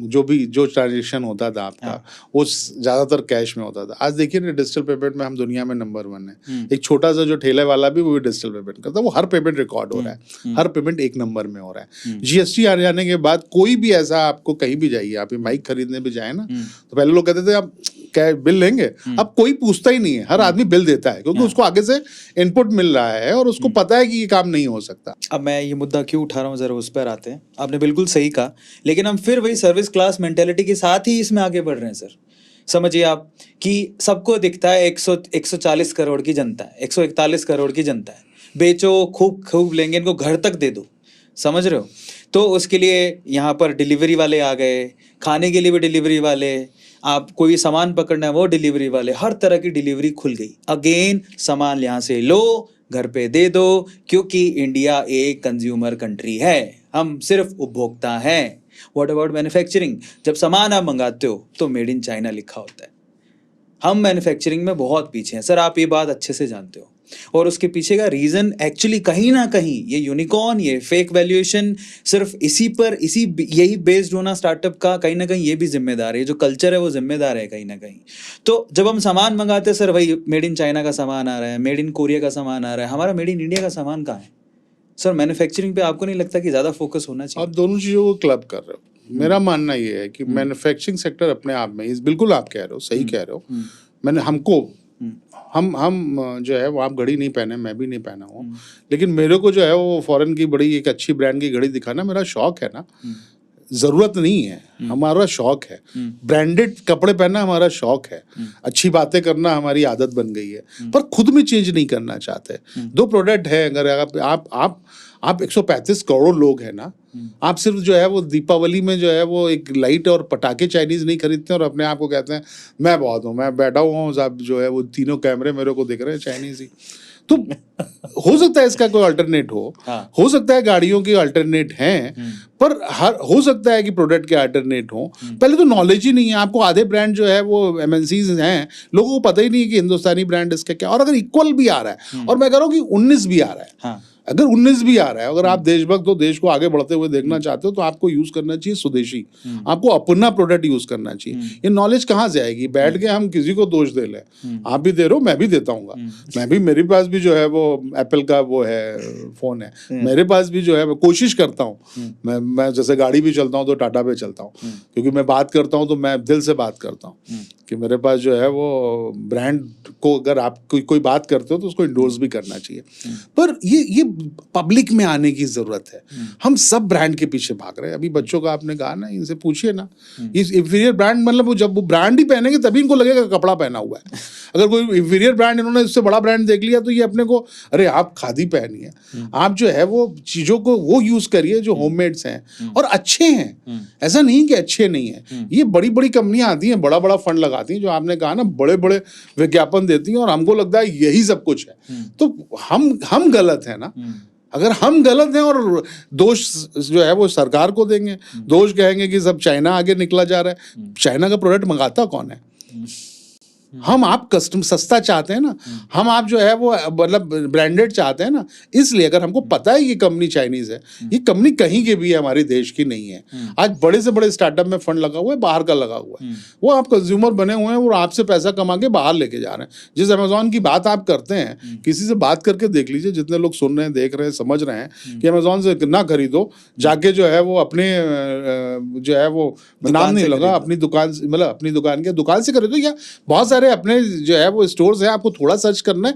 जो ट्रांजेक्शन होता था आपका, वो ज़्यादातर कैश में होता था। आज देखिए ना, डिजिटल पेमेंट में हम दुनिया में नंबर 1 है। एक छोटा सा जो ठेले वाला भी वो डिजिटल पेमेंट करता है, वो हर पेमेंट रिकॉर्ड हो रहा है, हर पेमेंट 1 नंबर में हो रहा है। जीएसटी आ जाने के बाद कोई भी ऐसा, आपको कहीं भी जाइए, आप माइक खरीदने भी जाए ना, तो पहले लोग कहते थे आप क्या बिल लेंगे, अब कोई पूछता ही नहीं है, हर आदमी बिल देता है, क्योंकि उसको आगे से इनपुट मिल रहा है और उसको पता है कि ये काम नहीं हो सकता। अब मैं ये मुद्दा क्यों उठा रहा हूँ, जरा उस पर आते हैं। आपने बिल्कुल सही कहा, लेकिन हम फिर वही सर्विस क्लास मेंटेलिटी के साथ ही इसमें आगे बढ़ रहे हैं सर। समझिए आप कि सबको दिखता है 140 करोड़ की जनता है, 141 करोड़ की जनता है, बेचो, खूब लेंगे, इनको घर तक दे दो, समझ रहे हो? तो उसके लिए यहाँ पर डिलीवरी वाले आ गए, खाने के लिए भी डिलीवरी वाले, आप कोई सामान पकड़ना है वो डिलीवरी वाले, हर तरह की डिलीवरी खुल गई। अगेन सामान यहाँ से लो, घर पे दे दो, क्योंकि इंडिया एक कंज्यूमर कंट्री है, हम सिर्फ उपभोक्ता हैं। What about manufacturing? जब सामान आप मंगाते हो तो मेड इन चाइना लिखा होता है। हम मैन्युफैक्चरिंग में बहुत पीछे हैं सर, आप ये बात अच्छे से जानते हो। और उसके पीछे का रीज़न एक्चुअली कहीं ना कहीं ये यूनिकॉर्न, ये फेक वैल्यूएशन, सिर्फ यही बेस्ड होना स्टार्टअप का कहीं ना कहीं ये भी जिम्मेदार है, जो कल्चर है वो जिम्मेदार है कहीं ना कहीं। तो जब हम सामान मंगाते हैं सर, वही मेड इन चाइना का सामान आ रहा है, मेड इन कोरिया का सामान आ रहा है, हमारा मेड इन इंडिया का सामान कहाँ है सर? मैन्युफैक्चरिंग पे आपको नहीं लगता कि ज़्यादा फोकस होना चाहिए? आप दोनों चीज़ों को क्लब कर रहे हो। मेरा मानना ये है कि मैन्युफैक्चरिंग सेक्टर अपने आप में, बिल्कुल आप कह रहे हो, सही कह रहे हो। हम जो है वो, आप घड़ी नहीं पहने, मैं भी नहीं पहना हूँ, लेकिन मेरे को जो है वो फॉरेन की बड़ी एक अच्छी ब्रांड की घड़ी दिखाना मेरा शौक है ना। जरूरत नहीं है, हमारा शौक है। ब्रांडेड कपड़े पहनना हमारा शौक है, अच्छी बातें करना हमारी आदत बन गई है, पर खुद में चेंज नहीं करना चाहते। दो प्रोडक्ट है, अगर आप 135 करोड़ लोग हैं ना, आप सिर्फ जो है वो दीपावली में जो है वो एक लाइट और पटाखे चाइनीज नहीं खरीदते और अपने आप को कहते हैं मैं बहुत हूँ, मैं बैठा हुआ हूँ साहब, जो है वो तीनों कैमरे मेरे को दिख रहे हैं चाइनीज ही। तो हो सकता है इसका कोई अल्टरनेट हो सकता है गाड़ियों के अल्टरनेट हैं, पर हो सकता है कि प्रोडक्ट के अल्टरनेट हो। पहले तो नॉलेज ही नहीं है, आपको आधे ब्रांड जो है वो एमएनसीज हैं, लोगों को पता ही नहीं है कि हिंदुस्तानी ब्रांड इसका क्या, और अगर इक्वल भी आ रहा है, और मैं कह रहा हूँ कि 19 भी आ रहा है, अगर 19 भी आ रहा है, अगर आप देशभक्त हो, देश को आगे बढ़ते हुए देखना चाहते हो, तो आपको यूज करना चाहिए स्वदेशी, आपको अपना प्रोडक्ट यूज करना चाहिए। ये नॉलेज कहाँ से आएगी? बैठ के हम किसी को दोष दे लें, आप भी दे रहे हो, मैं भी देता हूँ, मैं भी, मेरे पास भी जो है वो एप्पल का वो है फोन है, मेरे पास भी जो है मैं कोशिश करता हूँ, मैं जैसे गाड़ी भी चलता हूँ तो टाटा पे चलता हूँ, क्योंकि मैं बात करता हूँ तो मैं दिल से बात करता हूँ कि मेरे पास जो है वो ब्रांड को अगर आप कोई बात करते हो तो उसको इंडोर्स भी करना चाहिए। पर ये पब्लिक में आने की जरूरत है। हम सब ब्रांड के पीछे भाग रहे हैं। अभी बच्चों का आपने कहा ना, इनसे पूछिए ना, इस इंफीरियर ब्रांड, मतलब वो जब वो ब्रांड ही पहनेंगे तभी इनको लगेगा कपड़ा पहना हुआ है। अगर कोई इंफीरियर ब्रांड इन्होंने इससे बड़ा ब्रांड देख लिया तो ये अपने को, अरे आप खादी पहनिए, आप जो है वो चीजों को वो यूज करिए जो होममेड्स हैं और अच्छे हैं। ऐसा नहीं कि अच्छे नहीं है। ये बड़ी बड़ी कंपनियां आती हैं, बड़ा बड़ा फंड लगाती हैं, जो आपने कहा ना, बड़े बड़े विज्ञापन देती हैं और हमको लगता है यही सब कुछ है। तो हम गलत है ना। अगर हम गलत हैं और दोष जो है वो सरकार को देंगे, दोष कहेंगे कि सब चाइना आगे निकला जा रहा है, चाइना का प्रोडक्ट मंगाता कौन है? हम आप कस्टम सस्ता चाहते हैं ना, हम आप जो है वो मतलब ब्रांडेड चाहते हैं ना, इसलिए अगर हमको पता है ये कंपनी चाइनीज है, ये कंपनी कहीं की भी है, हमारे देश की नहीं है। आज बड़े से बड़े स्टार्टअप में फंड लगा हुआ है, बाहर का लगा हुआ है, वो आप कंज्यूमर बने हुए हैं और आपसे पैसा कमा के बाहर लेके जा रहे हैं। जिस अमेजोन की बात आप करते हैं, किसी से बात करके देख लीजिए, जितने लोग सुन रहे हैं, देख रहे हैं, समझ रहे हैं कि अमेजोन से ना खरीदो, जाके जो है वो अपने जो है वो नाम नहीं लगा, अपनी दुकान, मतलब अपनी दुकान से खरीदो, या बहुत सारे अपने जो है वो स्टोर्स है, आपको थोड़ा सर्च करना है।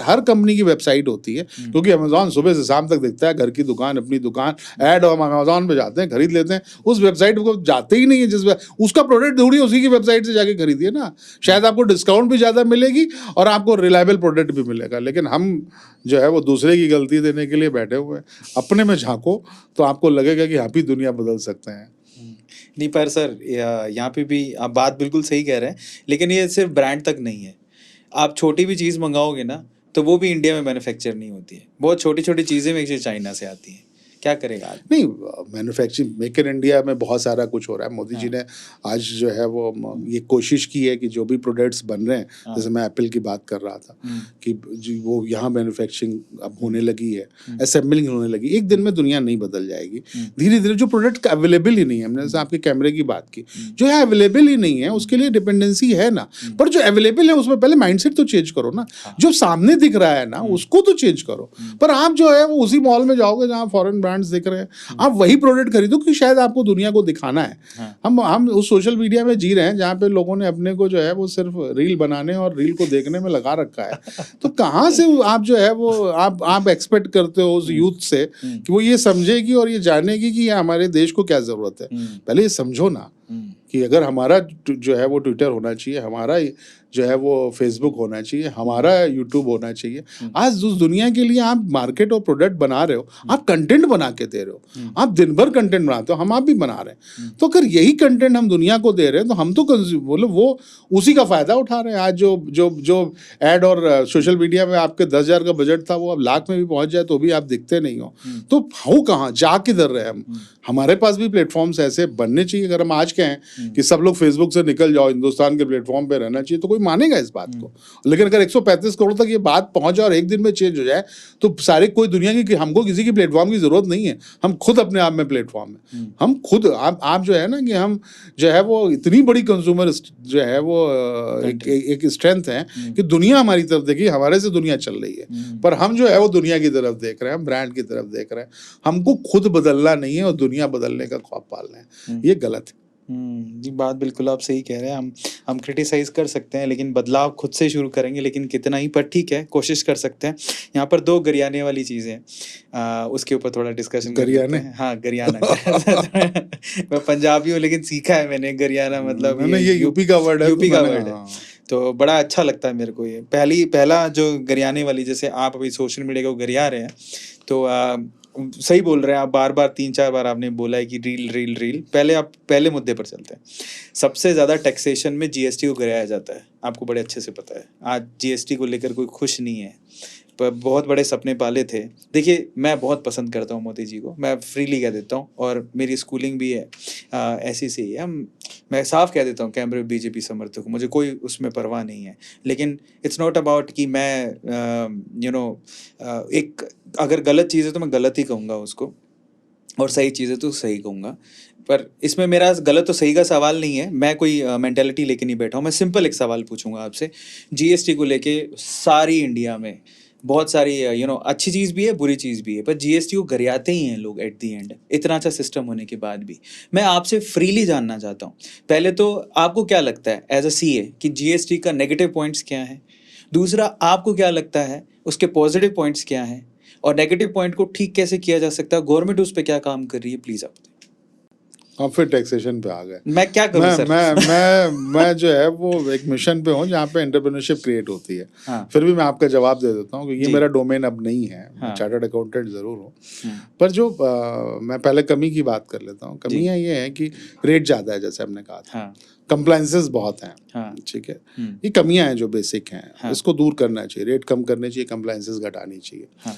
हर कंपनी की वेबसाइट होती है, क्योंकि अमेजोन सुबह से शाम तक दिखता है, घर की दुकान, अपनी दुकान, ऐड हम अमेजोन पे जाते हैं, खरीद लेते हैं। उस वेबसाइट को जाते ही नहीं है, उसका प्रोडक्ट ढूंढिए, उसी की वेबसाइट से जाके खरीदिए ना, शायद आपको डिस्काउंट भी ज्यादा मिलेगी और आपको रिलायबल प्रोडक्ट भी मिलेगा। लेकिन हम जो है वो दूसरे की गलती देने के लिए बैठे हुए हैं। अपने में झांको तो आपको लगेगा कि आप ही दुनिया बदल सकते हैं। नहीं, पर सर यहाँ पे भी आप बात बिल्कुल सही कह रहे हैं, लेकिन ये सिर्फ ब्रांड तक नहीं है। आप छोटी भी चीज़ मंगाओगे ना, तो वो भी इंडिया में मैन्युफैक्चर नहीं होती है। बहुत छोटी छोटी चीज़ें में चाइना से आती हैं। क्या करेगा आज? नहीं, मैन्युफैक्चरिंग, मेक इन इंडिया में बहुत सारा कुछ हो रहा है। मोदी जी ने आज जो है वो ये कोशिश की है कि जो भी प्रोडक्ट्स बन रहे हैं, जैसे मैं एप्पल की बात कर रहा था कि वो यहाँ मैन्युफैक्चरिंग अब होने लगी है, असेंबलिंग होने लगी। एक दिन में दुनिया नहीं बदल जाएगी, धीरे धीरे। जो प्रोडक्ट अवेलेबल ही नहीं है, हमने जैसे आपके कैमरे की बात की, जो है अवेलेबल ही नहीं है, उसके लिए डिपेंडेंसी है ना। पर जो अवेलेबल है उसमें पहले माइंडसेट तो चेंज करो ना। जो सामने दिख रहा है ना, उसको तो चेंज करो। पर आप जो है वो उसी मॉल में जाओगे जहाँ फॉरेन ब्रांड्स दिख रहे हैं, आप वही प्रोडक्ट खरीदो कि शायद आपको दुनिया को दिखाना है। हम उस सोशल मीडिया में जी रहे हैं जहाँ पे लोगों ने अपने को जो है वो सिर्फ रील बनाने और रील को देखने में लगा रखा है। तो कहाँ से आप जो है वो आप एक्सपेक्ट करते हो उस यूथ से कि वो ये समझेगी और ये जानेगी कि ये हमारे देश को क्या जरूरत है? पहले ये समझो ना कि अगर हमारा जो है वो ट्विटर होना चाहिए, हमारा जो है वो फेसबुक होना चाहिए, हमारा यूट्यूब होना चाहिए। आज उस दुनिया के लिए आप मार्केट और प्रोडक्ट बना रहे हो, आप कंटेंट बना के दे रहे हो, आप दिन भर कंटेंट बनाते हो, हम आप भी बना रहे हैं। तो अगर यही कंटेंट हम दुनिया को दे रहे हैं तो हम तो मतलब वो उसी का फायदा उठा रहे हैं। आज जो एड और सोशल मीडिया में आपके 10,000 का बजट था, वो अब लाख में भी पहुंच जाए तो भी आप दिखते नहीं हो। तो हो कहाँ, जा किधर रहे हम? हमारे पास भी प्लेटफॉर्म्स ऐसे बनने चाहिए। अगर हम आज कहें कि सब लोग फेसबुक से निकल जाओ, हिंदुस्तान के प्लेटफॉर्म पे रहना चाहिए, तो कोई मानेगा इस बात को? लेकिन अगर 135 करोड़ तक ये बात पहुंच जाए और एक दिन में चेंज हो जाए, तो सारे कोई दुनिया की, हमको किसी की प्लेटफॉर्म की जरूरत नहीं है। हम खुद अपने आप में प्लेटफॉर्म है। हम खुद आप जो है ना कि हम जो है वो इतनी बड़ी कंज्यूमर जो है वो एक स्ट्रेंथ है कि दुनिया हमारी तरफ देखिए, हमारे से दुनिया चल रही है। पर हम जो है वो दुनिया की तरफ देख रहे हैं, हम ब्रांड की तरफ देख रहे हैं। हमको खुद बदलना नहीं है और दुनिया बदलने का ख्वाब पालना है। ये गलत है। ये बात बिल्कुल आप सही कह रहे हैं। हम क्रिटिसाइज कर सकते हैं, लेकिन बदलाव खुद से शुरू करेंगे, लेकिन कितना ही, पर ठीक है, कोशिश कर सकते हैं। यहाँ पर दो गरियाने वाली चीज़ें हैं, उसके ऊपर थोड़ा डिस्कशन कर लेते गरियाने? हैं। हाँ, गरियाना मैं पंजाबी हूँ, लेकिन सीखा है मैंने गरियाना, मतलब नहीं, ये यूपी का वर्ड है, यूपी तो का मैंने वर्ड है। हाँ। तो बड़ा अच्छा लगता है मेरे को ये। पहला जो गरियाने वाली, जैसे आप अभी सोशल मीडिया को गरिया रहे हैं, तो सही बोल रहे हैं आप। बार बार 3-4 बार आपने बोला है कि रील रील रील। पहले मुद्दे पर चलते हैं। सबसे ज़्यादा टैक्सेशन में जीएसटी को गिराया जाता है, आपको बड़े अच्छे से पता है। आज जीएसटी को लेकर कोई खुश नहीं है, पर बहुत बड़े सपने पाले थे। देखिए, मैं बहुत पसंद करता हूँ मोदी जी को, मैं फ्रीली कह देता हूँ, और मेरी स्कूलिंग भी है ऐसी से ही है। मैं साफ कह देता हूँ, कैमरे बीजेपी समर्थक हूँ, मुझे कोई उसमें परवाह नहीं है। लेकिन इट्स नॉट अबाउट कि मैं एक, अगर गलत चीज़ है तो मैं गलत ही कहूँगा उसको, और सही चीज़ है तो सही कहूँगा। पर इसमें मेरा गलत तो सही का सवाल नहीं है, मैं कोई मेंटालिटी लेके नहीं बैठा हूँ। मैं सिंपल एक सवाल पूछूंगा आपसे। जीएसटी को लेके सारी इंडिया में बहुत सारी अच्छी चीज़ भी है, बुरी चीज़ भी है, पर जीएसटी को गरियाते ही हैं लोग एट दी एंड, इतना अच्छा सिस्टम होने के बाद भी। मैं आपसे फ्रीली जानना चाहता हूँ, पहले तो आपको क्या लगता है एज अ सीए कि जीएसटी का नेगेटिव पॉइंट्स क्या है? दूसरा, आपको क्या लगता है उसके पॉजिटिव पॉइंट्स क्या हैं? और नेगेटिव पॉइंट को ठीक कैसे किया जा सकता है? गवर्नमेंट उस पर क्या काम कर रही है? प्लीज़ आप बताइए। हम फिर टैक्सेशन पे आ गए। मैं क्या करूं सर? मैं जो है वो एक मिशन पे हूँ जहाँ पे एंटरप्रेन्योरशिप क्रिएट होती है। हाँ। फिर भी मैं आपका जवाब दे देता हूँ, क्योंकि ये जी। मेरा डोमेन अब नहीं है। मैं हाँ। चार्टर्ड अकाउंटेंट ज़रूर हूँ, पर जो मैं पहले कमी की बात कर लेता हूँ। कमियाँ ये हैं कि रेट ज़्यादा है, जैसे हमने कहा था। हाँ। कंप्लाइंसेस बहुत हैं। हाँ। ठीक है, ये कमियाँ हैं जो बेसिक हैं। हाँ। इसको दूर करना चाहिए, रेट कम करने चाहिए, कंप्लाइंसेस घटानी चाहिए। हाँ।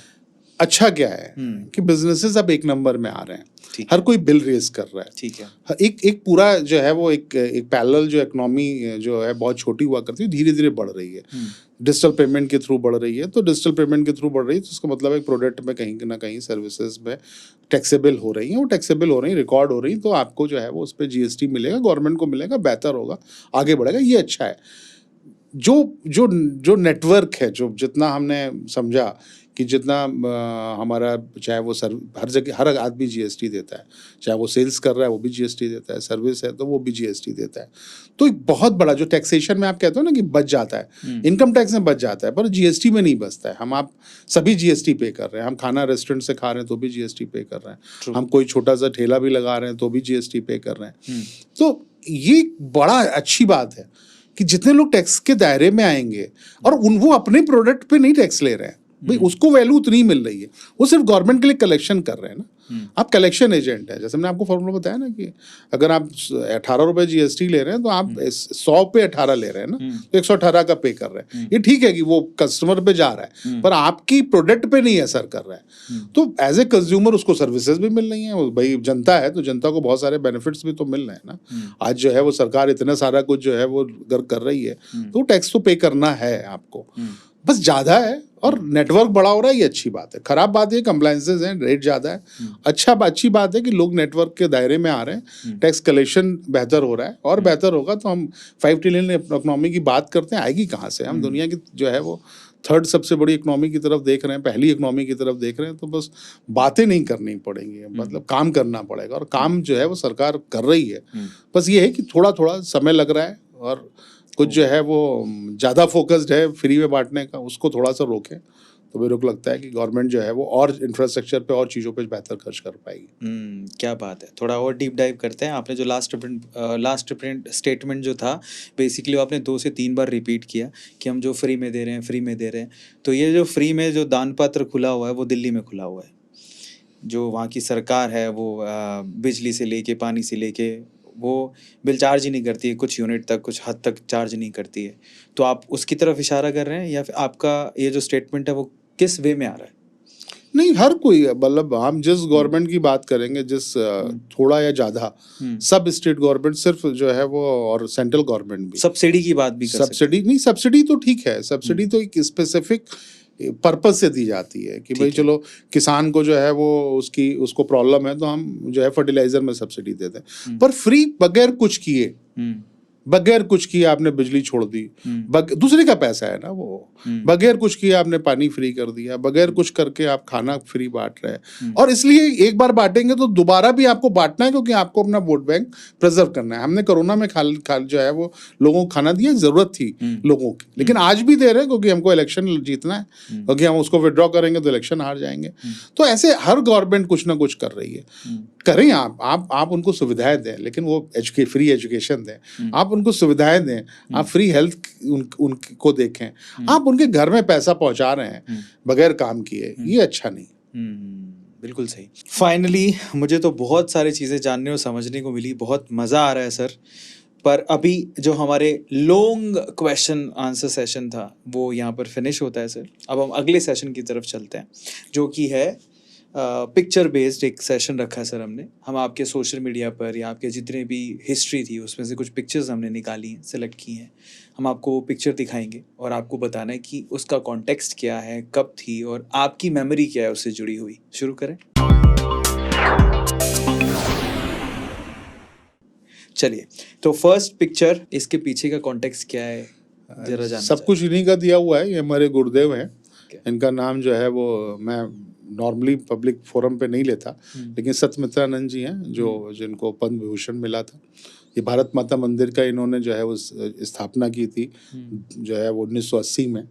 अच्छा क्या है कि बिजनेसेस अब एक नंबर में आ रहे हैं, ठीक हर कोई बिल रेज कर रहा है। ठीक है। एक पूरा जो है वो एक पैरेलल जो इकोनॉमी जो है बहुत छोटी हुआ करती है, धीरे धीरे बढ़ रही है। डिजिटल पेमेंट के थ्रू बढ़ रही है, तो डिजिटल पेमेंट के थ्रू बढ़ रही है, तो उसका मतलब है प्रोडक्ट में कहीं ना कहीं सर्विसेज में टैक्सेबल हो रही हैं, वो टैक्सेबल हो रही हैं, रिकॉर्ड हो रही हैं, तो आपको जो है वो उस पर जीएसटी मिलेगा, गवर्नमेंट को मिलेगा, बेहतर होगा, आगे बढ़ेगा, ये अच्छा है। जो जो जो नेटवर्क है, जो जितना हमने समझा कि जितना हमारा, चाहे वो हर जगह हर आदमी जीएसटी देता है, चाहे वो सेल्स कर रहा है वो भी जीएसटी देता है, सर्विस है तो वो भी जीएसटी देता है। तो एक बहुत बड़ा जो टैक्सेशन में आप कहते हो ना कि बच जाता है, इनकम टैक्स में बच जाता है, पर जीएसटी में नहीं बचता है। आप सभी जीएसटी पे कर रहे हैं। हम खाना रेस्टोरेंट से खा रहे हैं तो भी जीएसटी पे कर रहे हैं, हम कोई छोटा सा ठेला भी लगा रहे हैं तो भी जीएसटी पे कर रहे हैं। तो ये बड़ा अच्छी बात है कि जितने लोग टैक्स के दायरे में आएंगे, और वो अपने प्रोडक्ट पे नहीं टैक्स ले रहे हैं, भाई उसको वैल्यू उतनी मिल रही है, वो सिर्फ गवर्नमेंट के लिए कलेक्शन कर रहे हैं ना। आप कलेक्शन एजेंट है, जैसे मैंने आपको फॉर्मूला बताया ना कि अगर आप 18 रुपए जीएसटी ले रहे हैं तो आप 100 पे 18 ले रहे हैं ना, तो 118 का पे कर रहे हैं। ये ठीक है कि वो कस्टमर पे जा रहा है, पर आपकी प्रोडक्ट पे नहीं असर कर रहा है। तो एज ए कंज्यूमर उसको सर्विसेज भी मिल रही हैं। भाई जनता है तो जनता को बहुत सारे बेनिफिट्स भी तो मिल रहे हैं ना। आज जो है वो सरकार इतना सारा कुछ जो है वो कर रही है, तो टैक्स तो पे करना है आपको, बस ज़्यादा है और नेटवर्क बड़ा हो रहा है, ये अच्छी बात है। खराब बात ये कंप्लाइंसेस हैं, रेट ज़्यादा है। अच्छी बात है कि लोग नेटवर्क के दायरे में आ रहे हैं, टैक्स कलेक्शन बेहतर हो रहा है, और बेहतर होगा तो हम 5 ट्रिलियन इकोनॉमी की बात करते हैं, आएगी कहाँ से? हम दुनिया की जो है वो 3rd सबसे बड़ी इकोनॉमी की तरफ देख रहे हैं, पहली इकोनॉमी की तरफ देख रहे हैं। तो बस बातें नहीं करनी पड़ेंगी, मतलब काम करना पड़ेगा, और काम जो है वो सरकार कर रही है। बस ये है कि थोड़ा थोड़ा समय लग रहा है, और कुछ जो है वो ज़्यादा फोकस्ड है फ्री में बांटने का, उसको थोड़ा सा रोकें तो मेरे को लगता है कि गवर्नमेंट जो है वो और इंफ्रास्ट्रक्चर पे और चीज़ों पे बेहतर खर्च कर पाएगी। क्या बात है, थोड़ा और डीप डाइव करते हैं। आपने जो लास्ट प्रिंट स्टेटमेंट जो था, बेसिकली आपने 2 से 3 बार रिपीट किया कि हम जो फ्री में दे रहे हैं, फ्री में दे रहे हैं। तो ये जो फ्री में जो दान पात्र खुला हुआ है वो दिल्ली में खुला हुआ है। जो वहाँ की सरकार है वो बिजली से लेके, पानी से लेके, वो बिल चार्ज ही नहीं करती है, कुछ यूनिट तक, कुछ हद तक चार्ज नहीं करती है। तो आप उसकी तरफ इशारा कर रहे हैं, या फिर आपका ये जो स्टेटमेंट है वो किस वे में आ रहा है? नहीं, हर कोई, मतलब हम जिस गवर्नमेंट की बात करेंगे, जिस थोड़ा या ज़्यादा, सब स्टेट गवर्नमेंट सिर्फ जो है वो, और सेंट्रल गवर्नमेंट भी सब्सिडी की बात भी कर सकते हैं। सब्सिडी नहीं, सब्सिडी तो ठीक है, सब्सिडी तो एक स्पेसिफिक पर्पस से दी जाती है कि भाई चलो किसान को जो है वो उसको प्रॉब्लम है तो हम जो है फर्टिलाइजर में सब्सिडी देते हैं, पर फ्री बगैर कुछ किए बगैर कुछ किए आपने बिजली छोड़ दी, दूसरे का पैसा है ना वो, बगैर कुछ किए आपने पानी फ्री कर दिया, बगैर कुछ करके आप खाना फ्री बांट रहे हैं। और इसलिए एक बार बांटेंगे तो दोबारा भी आपको बांटना है, क्योंकि आपको अपना वोट बैंक प्रिजर्व करना है। हमने कोरोना में खाल जो है वो लोगों को खाना दिया, जरूरत थी लोगों की, लेकिन आज भी दे रहे हैं क्योंकि हमको इलेक्शन जीतना है, क्योंकि हम उसको विड्रॉ करेंगे तो इलेक्शन हार जाएंगे। तो ऐसे हर गवर्नमेंट कुछ ना कुछ कर रही है। करें आप उनको सुविधाएं दें, लेकिन वो फ्री एजुकेशन दें, आप उनको सुविधाएं दें, आप फ्री हेल्थ उनको देखें, आप उनके घर में पैसा पहुंचा रहे हैं बगैर काम किए, ये अच्छा नहीं। बिल्कुल सही। फाइनली मुझे तो बहुत सारी चीज़ें जानने और समझने को मिली, बहुत मज़ा आ रहा है सर। पर अभी जो हमारे लॉन्ग क्वेश्चन आंसर सेशन था वो यहाँ पर फिनिश होता है सर। अब हम अगले सेशन की तरफ चलते हैं, जो कि है पिक्चर बेस्ड एक सेशन रखा है सर हमने। हम आपके सोशल मीडिया पर या आपके जितने भी हिस्ट्री थी उसमें से कुछ पिक्चर्स हमने निकाली हैं, सेलेक्ट की हैं। हम आपको वो पिक्चर दिखाएंगे और आपको बताना है कि उसका कॉन्टेक्स्ट क्या है, कब थी और आपकी मेमोरी क्या है उससे जुड़ी हुई। शुरू करें। चलिए, तो फर्स्ट पिक्चर, इसके पीछे का कॉन्टेक्स्ट क्या है जरा जानना सब कुछ इन्हीं का दिया हुआ है। ये हमारे गुरुदेव हैं, इनका नाम जो है वो मैं नॉर्मली पब्लिक फोरम पे नहीं लेता, लेकिन सत्यमित्रानंद जी हैं जिनको पद्म विभूषण मिला था। ये भारत माता मंदिर का इन्होंने जो है वो स्थापना की थी जो है वो 1980 में,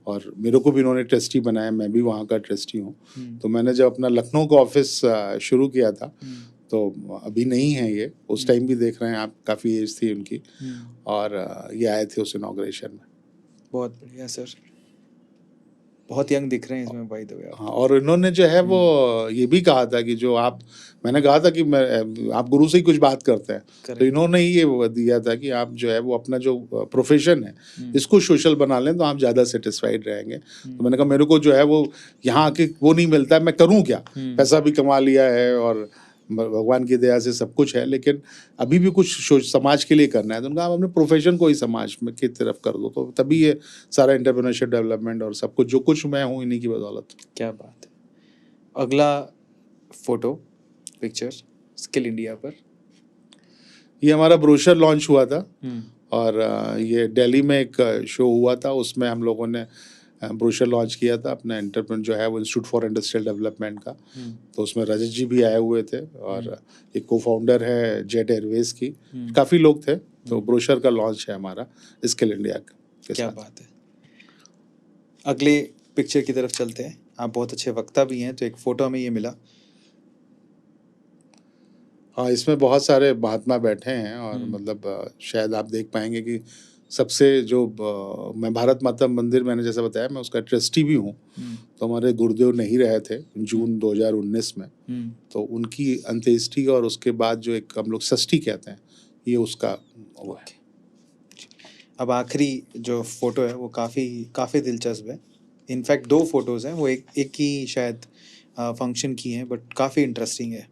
और मेरे को भी इन्होंने ट्रस्टी बनाया, मैं भी वहाँ का ट्रस्टी हूँ। तो मैंने जब अपना लखनऊ का ऑफिस शुरू किया था, तो अभी नहीं है ये, उस टाइम भी देख रहे हैं आप, काफ़ी एज थी उनकी, और ये आए थे उस इनॉग्रेशन में। बहुत बढ़िया सर, बहुत यंग दिख रहे हैं इसमें बाय द वे। हाँ, और इन्होंने जो है वो ये भी कहा था कि जो मैंने कहा था कि आप गुरु से ही कुछ बात करते हैं, तो इन्होंने ही ये दिया था कि आप जो है वो अपना जो प्रोफेशन है इसको सोशल बना लें तो आप ज़्यादा सेटिस्फाइड रहेंगे। तो मैंने कहा मेरे को जो है वो यहाँ आके वो नहीं मिलता है, मैं करूँ क्या, पैसा भी कमा लिया है और भगवान की दया से सब कुछ है, लेकिन अभी भी कुछ समाज के लिए करना है। तो उनका आप अपने प्रोफेशन को ही समाज में की तरफ कर दो, तो तभी ये सारा एंटरप्रेन्योरशिप डेवलपमेंट और सब कुछ जो कुछ मैं हूँ इन्हीं की बदौलत। क्या बात है। अगला फोटो पिक्चर स्किल इंडिया पर, ये हमारा ब्रोशर लॉन्च हुआ था, और ये दिल्ली में एक शो हुआ था, उसमें हम लोगों ने ब्रोशर लॉन्च किया था अपना एंटरप्रेन्योर जो है वो इंस्टीट्यूट फॉर इंडस्ट्रियल डेवलपमेंट का। तो उसमें रजत जी भी आए हुए थे, और एक को फाउंडर है जेट एयरवेज की, काफ़ी लोग थे। तो ब्रोशर का लॉन्च है हमारा स्किल इंडिया के क्या साथ। बात है। अगले पिक्चर की तरफ चलते हैं। आप बहुत अच्छे वक्ता भी हैं, तो एक फ़ोटो हमें ये मिला। हाँ, इसमें बहुत सारे महात्मा बैठे हैं, और मतलब शायद आप देख पाएंगे कि सबसे जो मैं भारत माता मंदिर, मैंने जैसा बताया मैं उसका ट्रस्टी भी हूँ, तो हमारे गुरुदेव नहीं रहे थे जून 2019 में, तो उनकी अंत्येष्टि और उसके बाद जो एक हम लोग षष्ठी कहते हैं, ये उसका वो है। अब आखिरी जो फोटो है वो काफ़ी दिलचस्प है। इनफैक्ट 2 फोटोज़ हैं, वो एक ही शायद फंक्शन की हैं, बट काफ़ी इंटरेस्टिंग है।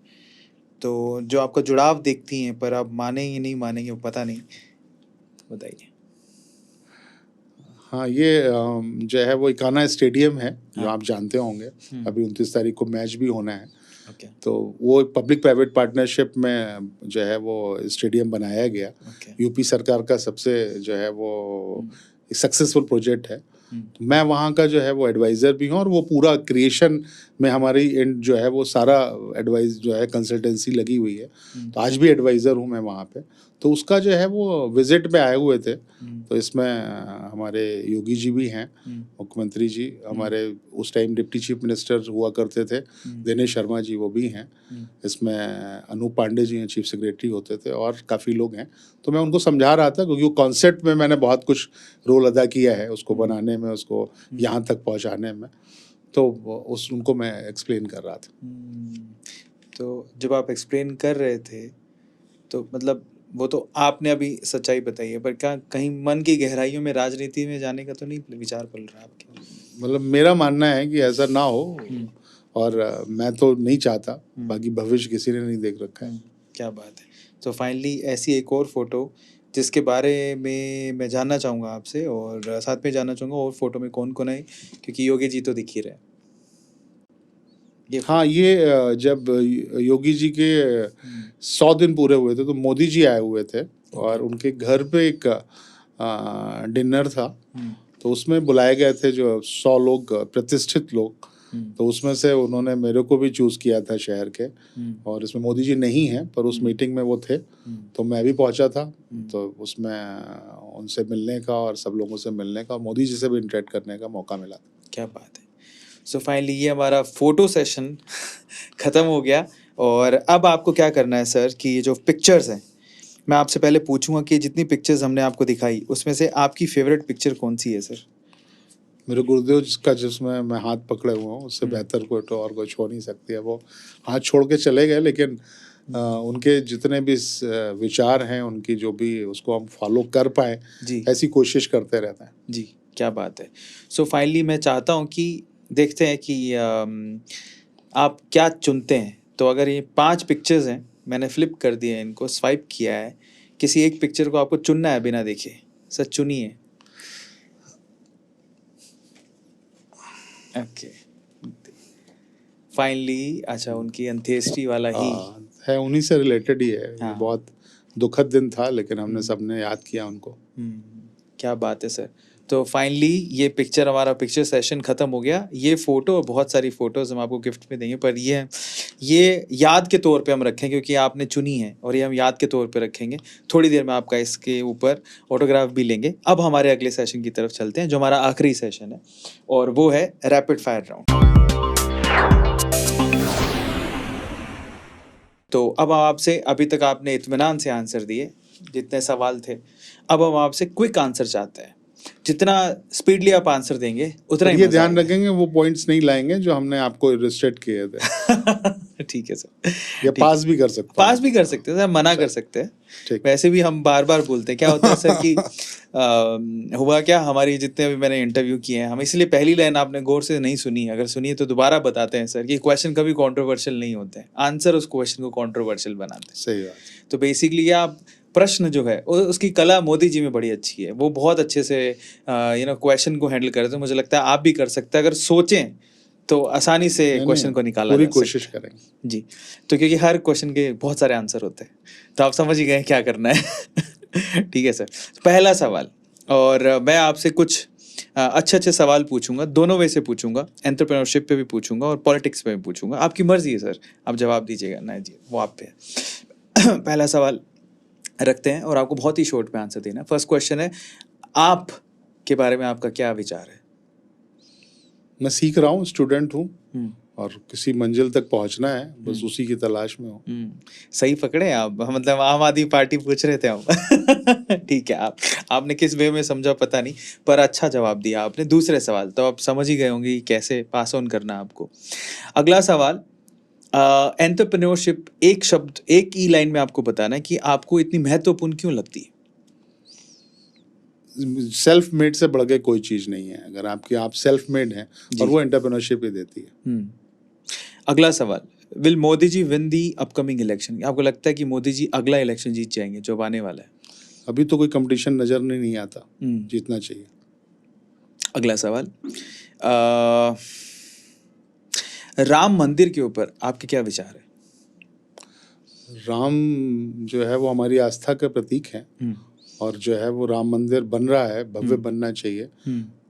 तो जो आपका जुड़ाव देखती हैं, पर आप मानेंगे नहीं मानेंगे वो पता नहीं, बताइए। हाँ, ये जो है वो इकाना स्टेडियम है, जो आप जानते होंगे। अभी 29 तारीख को मैच भी होना है। तो वो पब्लिक प्राइवेट पार्टनरशिप में जो है वो स्टेडियम बनाया गया। यूपी सरकार का सबसे जो है वो सक्सेसफुल प्रोजेक्ट है। मैं वहाँ का जो है वो एडवाइज़र भी हूँ, और वो पूरा क्रिएशन में हमारी एंड जो है वो सारा एडवाइस जो है कंसल्टेंसी लगी हुई है। तो आज भी एडवाइज़र हूँ मैं वहाँ पे। तो उसका जो है वो विजिट में आए हुए थे। तो इसमें हमारे योगी जी भी हैं, मुख्यमंत्री जी, हमारे उस टाइम डिप्टी चीफ मिनिस्टर हुआ करते थे दिनेश शर्मा जी, वो भी हैं। इसमें अनूप पांडे जी हैं, चीफ सेक्रेटरी होते थे, और काफ़ी लोग हैं। तो मैं उनको समझा रहा था, क्योंकि वो कॉन्सेप्ट में मैंने बहुत कुछ रोल अदा किया है, उसको बनाने में, उसको यहाँ तक पहुँचाने में। तो उनको मैं एक्सप्लेन कर रहा था। तो जब आप एक्सप्लेन कर रहे थे, तो मतलब वो तो आपने अभी सच्चाई बताई है, पर क्या कहीं मन की गहराइयों में राजनीति में जाने का तो नहीं विचार पल रहा आपके? मतलब मेरा मानना है कि ऐसा ना हो, और मैं तो नहीं चाहता, बाकी भविष्य किसी ने नहीं देख रखा है। क्या बात है। तो फाइनली ऐसी एक और फोटो जिसके बारे में मैं जानना चाहूँगा आपसे, और साथ में जानना चाहूँगा और फोटो में कौन कौन है, क्योंकि योगी जी तो दिख ही रहे। हाँ, ये जब योगी जी के 100 दिन पूरे हुए थे, तो मोदी जी आए हुए थे, और उनके घर पे एक डिनर था, तो उसमें बुलाए गए थे जो 100 लोग, प्रतिष्ठित लोग। तो उसमें से उन्होंने मेरे को भी चूज़ किया था शहर के, और इसमें मोदी जी नहीं हैं पर उस मीटिंग में वो थे, तो मैं भी पहुंचा था। तो उसमें उनसे मिलने का और सब लोगों से मिलने का, मोदी जी से भी इंटरेक्ट करने का मौका मिला। क्या बात है। सो फाइनली ये हमारा फोटो सेशन ख़त्म हो गया। और अब आपको क्या करना है सर कि ये जो पिक्चर्स हैं, मैं आपसे पहले पूछूंगा कि जितनी पिक्चर्स हमने आपको दिखाई उसमें से आपकी फेवरेट पिक्चर कौन सी है सर? मेरे गुरुदेव जिसका, जिसमें मैं हाथ पकड़े हुआ हूँ, उससे बेहतर कोई तो और कुछ हो नहीं सकती है। वो हाथ छोड़ के चले गए, लेकिन उनके जितने भी विचार हैं, उनकी जो भी, उसको हम फॉलो कर पाए, जी ऐसी कोशिश करते रहते हैं। जी, क्या बात है। सो फाइनली मैं चाहता हूँ कि देखते हैं कि आप क्या चुनते हैं। तो अगर ये 5 पिक्चर्स हैं, मैंने फ्लिप कर दिए हैं, इनको स्वाइप किया है, किसी एक पिक्चर को आपको चुनना है बिना देखे। सर चुनिए। ओके फाइनली, अच्छा उनकी अंत्येष्टि वाला ही है, उन्हीं से रिलेटेड ही है। हाँ। बहुत दुखद दिन था, लेकिन हमने सबने याद किया उनको। क्या बात है सर। तो फाइनली ये पिक्चर, हमारा पिक्चर सेशन ख़त्म हो गया। ये फ़ोटो और बहुत सारी फ़ोटोज़ हम आपको गिफ्ट में देंगे, पर ये याद के तौर पे हम रखें क्योंकि आपने चुनी है, और ये हम याद के तौर पे रखेंगे। थोड़ी देर में आपका इसके ऊपर ऑटोग्राफ भी लेंगे। अब हमारे अगले सेशन की तरफ चलते हैं, जो हमारा आखिरी सेशन है, और वो है रैपिड फायर राउंड। तो अब आपसे, अभी तक आपने इत्मीनान से आंसर दिए जितने सवाल थे, अब हम आपसे क्विक आंसर चाहते हैं। जितना स्पीडली आप आंसर देंगे उतना ही ये मजा ध्यान आएगा। रखेंगे वो पॉइंट्स नहीं लाएंगे जो हमने आपको रिस्ट्रिक्ट किए थे। ठीक है सर। या ठीक पास है। भी कर सकते हैं। पास भी कर सकते हैं सर, मना कर सकते हैं। ठीक। वैसे भी हम बार बार बोलते हैं। क्या होता है सर कि हुआ क्या, हमारी जितने भी मैंने इंटरव्यू किए हैं, हम इसलिए पहली लाइन आपने गौर से नहीं सुनी, अगर सुनी है तो दोबारा बताते हैं सर कि क्वेश्चन कभी कंट्रोवर्शियल नहीं होते हैं, आंसर उस क्वेश्चन को कंट्रोवर्शियल बनाते हैं। सही बात। तो बेसिकली आप प्रश्न जो है उसकी कला मोदी जी में बड़ी अच्छी है। वो बहुत अच्छे से क्वेश्चन को हैंडल करते हैं। मुझे लगता है आप भी कर सकते हैं, अगर सोचें तो आसानी से क्वेश्चन को निकाला पूरी जा सकता है। कोशिश करेंगे जी। तो क्योंकि हर क्वेश्चन के बहुत सारे आंसर होते हैं, तो आप समझ ही गए क्या करना है। ठीक है सर। पहला सवाल, और मैं आपसे कुछ अच्छे अच्छे सवाल पूछूंगा, दोनों वे से पूछूंगा, एंटरप्रेन्योरशिप पे भी पूछूंगा और पॉलिटिक्स पे भी पूछूंगा। आपकी मर्जी है सर, आप जवाब दीजिएगा ना जी, वो आप पे है। पहला सवाल रखते हैं और आपको बहुत ही शॉर्ट में आंसर देना है। फर्स्ट क्वेश्चन है, आप के बारे में आपका क्या विचार है? मैं सीख रहा हूँ, स्टूडेंट हूँ, और किसी मंजिल तक पहुंचना है, बस उसी की तलाश में हूँ। सही पकड़े आप, मतलब आम आदमी पार्टी पूछ रहे थे हम। ठीक है, आपने किस वे में समझा पता नहीं, पर अच्छा जवाब दिया आपने। दूसरे सवाल तो आप समझ ही गए होंगे कि कैसे पास ऑन करना है आपको। अगला सवाल, एंटरप्रेन्योरशिप, एक शब्द, एक ही लाइन में आपको बताना है कि आपको इतनी महत्वपूर्ण क्यों लगती है? सेल्फ मेड से बढ़ के कोई चीज नहीं है। अगर आप सेल्फ मेड हैं, और वो एंटरप्रेन्योरशिप ही देती है। अगला सवाल, will Modi ji win the upcoming election? आपको लगता है कि मोदी जी अगला इलेक्शन जीत जाएंगे जो आने वाला है? अभी तो कोई कंपटीशन नजर नहीं आता, जीतना चाहिए। अगला सवाल, राम मंदिर के ऊपर आपके क्या विचार है? राम जो है वो हमारी आस्था का प्रतीक है, और जो है वो राम मंदिर बन रहा है, भव्य बनना चाहिए,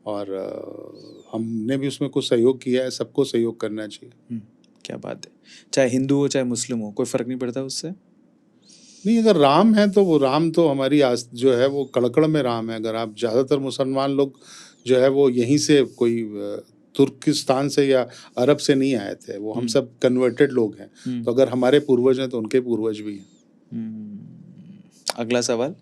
और हमने भी उसमें कुछ सहयोग किया है, सबको सहयोग करना चाहिए। क्या बात है। चाहे हिंदू हो चाहे मुस्लिम हो, कोई फर्क नहीं पड़ता उससे? नहीं, अगर राम है तो वो राम तो हमारी जो है वो कड़कड़ में राम है। अगर आप ज़्यादातर मुसलमान लोग जो है वो यहीं से, कोई तुर्किस्तान से या अरब से नहीं आए थे, वो हम सब कन्वर्टेड लोग हैं। तो अगर हमारे पूर्वज हैं तो उनके पूर्वज भी हैं। अगला सवाल,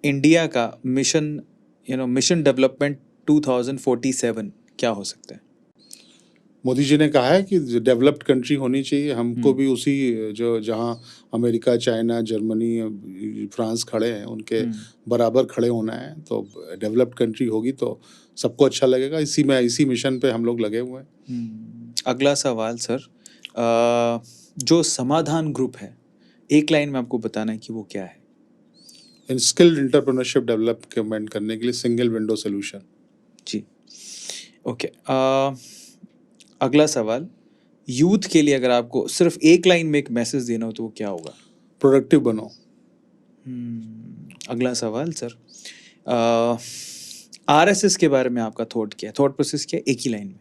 इंडिया का मिशन डेवलपमेंट 2047 क्या हो सकता है? मोदी जी ने कहा है कि डेवलप्ड कंट्री होनी चाहिए। हमको भी उसी, जो जहाँ अमेरिका, चाइना, जर्मनी, फ्रांस खड़े हैं, उनके बराबर खड़े होना है। तो डेवलप्ड कंट्री होगी तो सबको अच्छा लगेगा। इसी मिशन पे हम लोग लगे हुए हैं। अगला सवाल सर, जो समाधान ग्रुप है, एक लाइन में आपको बताना है कि वो क्या है? स्किल्ड एंटरप्रेन्योरशिप डेवलपमेंट करने के लिए सिंगल विंडो सोल्यूशन। जी, ओके। अगला सवाल, यूथ के लिए अगर आपको सिर्फ एक लाइन में एक मैसेज देना हो तो वो क्या होगा? प्रोडक्टिव बनो। अगला सवाल सर, आरएसएस के बारे में आपका थॉट प्रोसेस क्या है, एक ही लाइन में?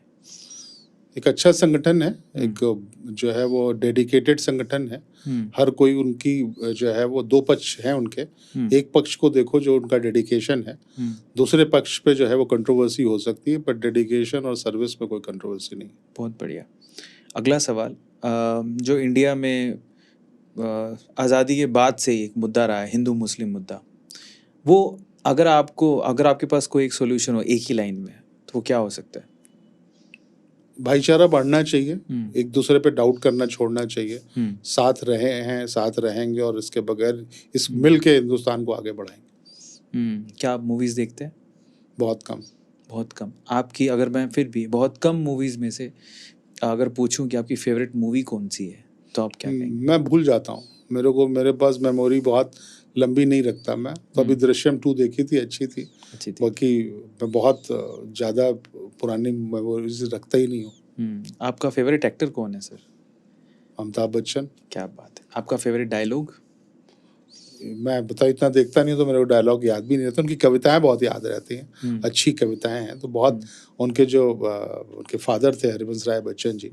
एक अच्छा संगठन है, एक जो है वो डेडिकेटेड संगठन है। हर कोई उनकी जो है वो दो पक्ष हैं उनके। एक पक्ष को देखो जो उनका डेडिकेशन है, दूसरे पक्ष पे जो है वो कंट्रोवर्सी हो सकती है, पर डेडिकेशन और सर्विस में कोई कंट्रोवर्सी नहीं। बहुत बढ़िया। अगला सवाल, जो इंडिया में आज़ादी के बाद से एक मुद्दा रहा है, हिंदू मुस्लिम मुद्दा, वो अगर आपके पास कोई एक सोल्यूशन हो एक ही लाइन में, तो वो क्या हो सकता है? भाईचारा बढ़ना चाहिए, एक दूसरे पे डाउट करना छोड़ना चाहिए, साथ रहे हैं, साथ रहेंगे और इसके बगैर इस मिल के हिंदुस्तान को आगे बढ़ाएंगे। क्या आप मूवीज़ देखते हैं? बहुत कम। बहुत कम। आपकी, अगर मैं फिर भी बहुत कम मूवीज़ में से अगर पूछूं कि आपकी फेवरेट मूवी कौन सी है, तो आप क्या कहेंगे? मैं भूल जाता हूँ, मेरे पास मेमोरी बहुत लंबी नहीं रखता मैं। तो अभी दृश्यम 2 देखी थी, अच्छी थी। बाकी मैं बहुत ज़्यादा पुरानी मेमोरीज रखता ही नहीं हूँ। आपका फेवरेट एक्टर कौन है सर? अमिताभ बच्चन। क्या बात है। आपका फेवरेट डायलॉग? मैं बता इतना देखता नहीं हूँ तो मेरे को डायलॉग याद भी नहीं रहता। उनकी कविताएं बहुत याद रहती हैं, अच्छी कविताएं हैं। तो बहुत उनके जो उनके फादर थे हरिवंश राय बच्चन जी,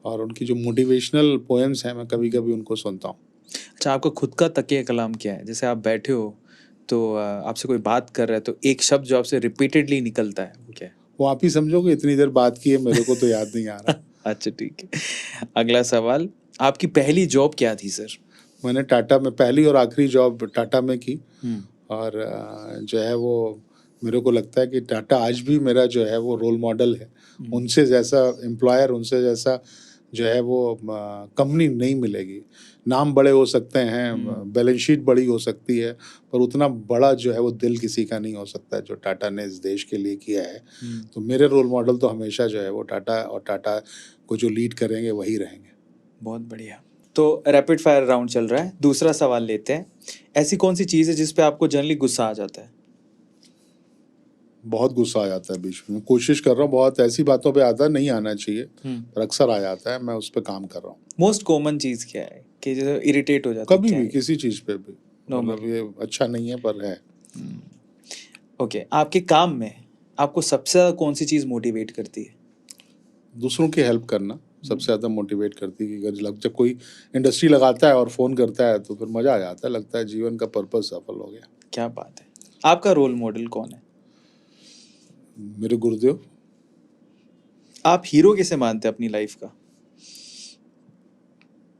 और उनकी जो मोटिवेशनल पोएम्स हैं, मैं कभी कभी उनको सुनता हूँ। अच्छा, आपका खुद का तकिया कलाम क्या है? जैसे आप बैठे हो तो आपसे कोई बात कर रहा है, तो एक शब्द जो आपसे रिपीटेडली निकलता है, वो क्या है? वो आप ही समझोगे, इतनी देर बात की है, मेरे को तो याद नहीं आ रहा। अच्छा ठीक है। अगला सवाल, आपकी पहली जॉब क्या थी सर? मैंने टाटा में पहली और आखिरी जॉब टाटा में की। और जो है वो मेरे को लगता है कि टाटा आज भी मेरा जो है वो रोल मॉडल है। उनसे जैसा एम्प्लॉयर, उनसे जैसा जो है वो कंपनी नहीं मिलेगी। नाम बड़े हो सकते हैं, बैलेंस शीट बड़ी हो सकती है, पर उतना बड़ा जो है वो दिल किसी का नहीं हो सकता जो टाटा ने इस देश के लिए किया है। तो मेरे रोल मॉडल तो हमेशा जो है वो टाटा, और टाटा को जो लीड करेंगे वही रहेंगे। बहुत बढ़िया। तो रैपिड फायर राउंड चल रहा है, दूसरा सवाल लेते हैं। ऐसी कौन सी चीज़ है जिस पे आपको जनरली गुस्सा आ जाता है? बहुत गुस्सा आ जाता है बीच में। कोशिश कर रहा हूँ, बहुत ऐसी बातों पे आता नहीं आना चाहिए, पर अक्सर आ जाता है। मैं उस पर काम कर रहा हूँ। मोस्ट कॉमन चीज़ क्या है कि जैसे इरिटेट हो जाता है? कभी भी किसी चीज़ पे भी, मतलब ये अच्छा नहीं है पर है। ओके, आपके काम में आपको सबसे ज़्यादा कौन सी चीज़ मोटिवेट करती है? दूसरों की हेल्प करना सबसे ज़्यादा मोटिवेट करती है। कि अगर जब कोई इंडस्ट्री लगाता है और फ़ोन करता है तो फिर मज़ा आ जाता है, लगता है जीवन का पर्पस सफल हो गया। क्या बात है। आपका रोल मॉडल कौन है? मेरे गुरुदेव। आप हीरो किसे मानते हैं अपनी लाइफ का?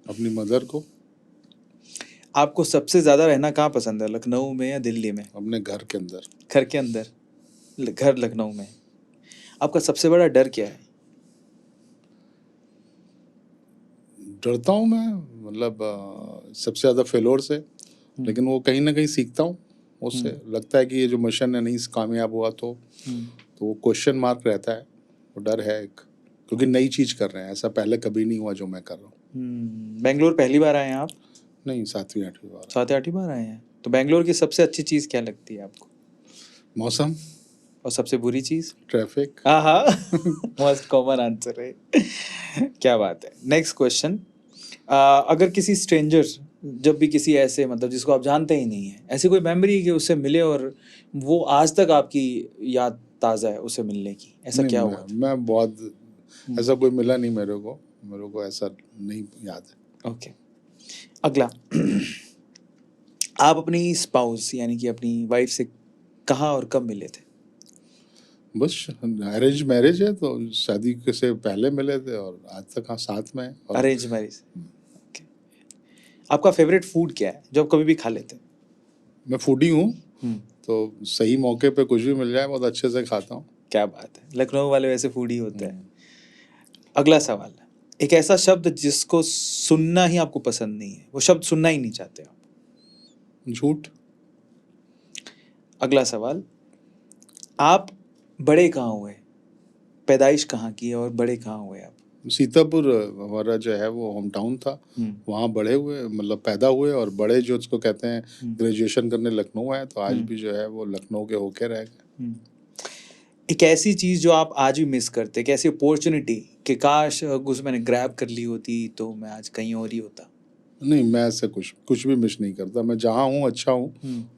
अपनी मदर को। आपको सबसे ज़्यादा रहना कहाँ पसंद है, लखनऊ में या दिल्ली में? अपने घर के अंदर। घर के अंदर, घर लखनऊ में। आपका सबसे बड़ा डर क्या है? डरता हूँ मैं, मतलब सबसे ज़्यादा फेलोर से, लेकिन वो कहीं ना कहीं सीखता हूँ उससे। लगता है कि ये जो मिशन है नहीं कामयाब हुआ तो वो क्वेश्चन मार्क रहता है, वो डर है एक, क्योंकि नई चीज़ कर रहे हैं, ऐसा पहले कभी नहीं हुआ जो मैं कर रहा हूँ। बेंगलोर पहली बार आए हैं आप? नहीं, 7वीं 8वीं बार। 7 8 बार आए हैं। तो बेंगलोर की सबसे अच्छी चीज़ क्या लगती है आपको? मौसम। और सबसे बुरी चीज़? ट्रैफिक। हाँ मोस्ट कॉमन आंसर है। क्या बात है। नेक्स्ट क्वेश्चन, अगर किसी स्ट्रेंजर, जब भी किसी ऐसे, मतलब जिसको आप जानते ही नहीं है, ऐसी कोई मेमोरी कि उससे मिले और वो आज तक आपकी याद ताज़ा है उसे मिलने की, ऐसा क्या हुआ? मैं बहुत ऐसा कोई मिला नहीं मेरे को ऐसा नहीं याद है। ओके। अगला, आप अपनी स्पाउस यानी कि अपनी वाइफ से कहाँ और कब मिले थे? बस अरेंज मैरिज है तो शादी से पहले मिले थे और आज तक हाँ साथ में। Arrange marriage. ओके। आपका फेवरेट फूड क्या है जो आप कभी भी खा लेते हैं? मैं फूडी हूँ, तो सही मौके पे कुछ भी मिल जाए बहुत अच्छे से खाता हूँ। क्या बात है, लखनऊ वाले वैसे फूडी होते हैं। अगला सवाल, एक ऐसा शब्द जिसको सुनना ही आपको पसंद नहीं है, वो शब्द सुनना ही नहीं चाहते आप? झूठ। अगला सवाल, आप बड़े कहाँ हुए, पैदाइश कहाँ की है और बड़े कहाँ हुए आप? सीतापुर हमारा जो है वो होम टाउन था, वहाँ बड़े हुए, मतलब पैदा हुए, और बड़े जो उसको कहते हैं ग्रेजुएशन करने लखनऊ आए, तो आज भी जो है वो लखनऊ के होके रह गए। एक ऐसी चीज़ जो आप आज भी मिस करते, एक ऐसी अपॉर्चुनिटी कि काश उस मैंने ग्रैब कर ली होती तो मैं आज कहीं और ही होता? नहीं, मैं ऐसा कुछ भी मिस नहीं करता। मैं जहाँ हूँ अच्छा हूँ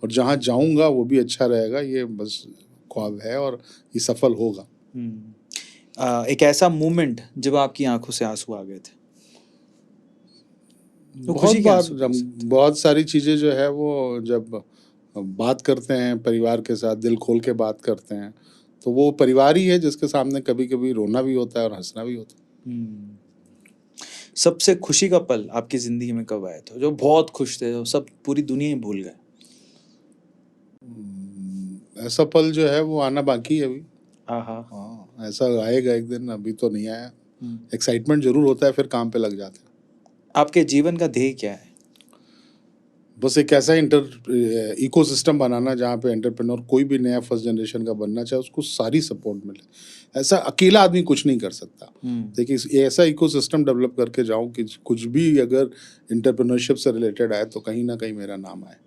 और जहाँ जाऊँगा वो भी अच्छा रहेगा, ये बस ख्वाब है और ये सफल होगा। एक ऐसा मोमेंट जब आपकी आंखों से आंसू आ गए थे, वो बहुत खुशी के बार आंसू भी हो जब सकते बहुत सारी चीज़ें जो है वो जब बात करते हैं परिवार के साथ, दिल खोल के बात करते हैं, तो वो परिवार ही है जिसके सामने कभी-कभी रोना भी होता है और हँसना भी होता है। हैं। सबसे खुशी का पल आपकी जिंदगी में कब आया था, जो बहुत खुश थे, जो सब पूरी दुनिया ही भूल गए? ऐसा पल जो है वो आना बाकी है अभी। आहा। हाँ, ऐसा आएगा एक दिन, अभी तो नहीं आया। हम्म। एक्साइटमेंट ज़रूर होता है, फिर काम पे लग जाते हैं। आपके जीवन का ध्येय क्या है? बस एक ऐसा इकोसिस्टम बनाना जहाँ पे एंटरप्रेन्योर कोई भी नया फर्स्ट जनरेशन का बनना चाहे उसको सारी सपोर्ट मिले। ऐसा अकेला आदमी कुछ नहीं कर सकता। देखिए ऐसा इकोसिस्टम डेवलप करके जाऊँ कि कुछ भी अगर एंटरप्रेन्योरशिप से रिलेटेड आए तो कहीं ना कहीं मेरा नाम आए।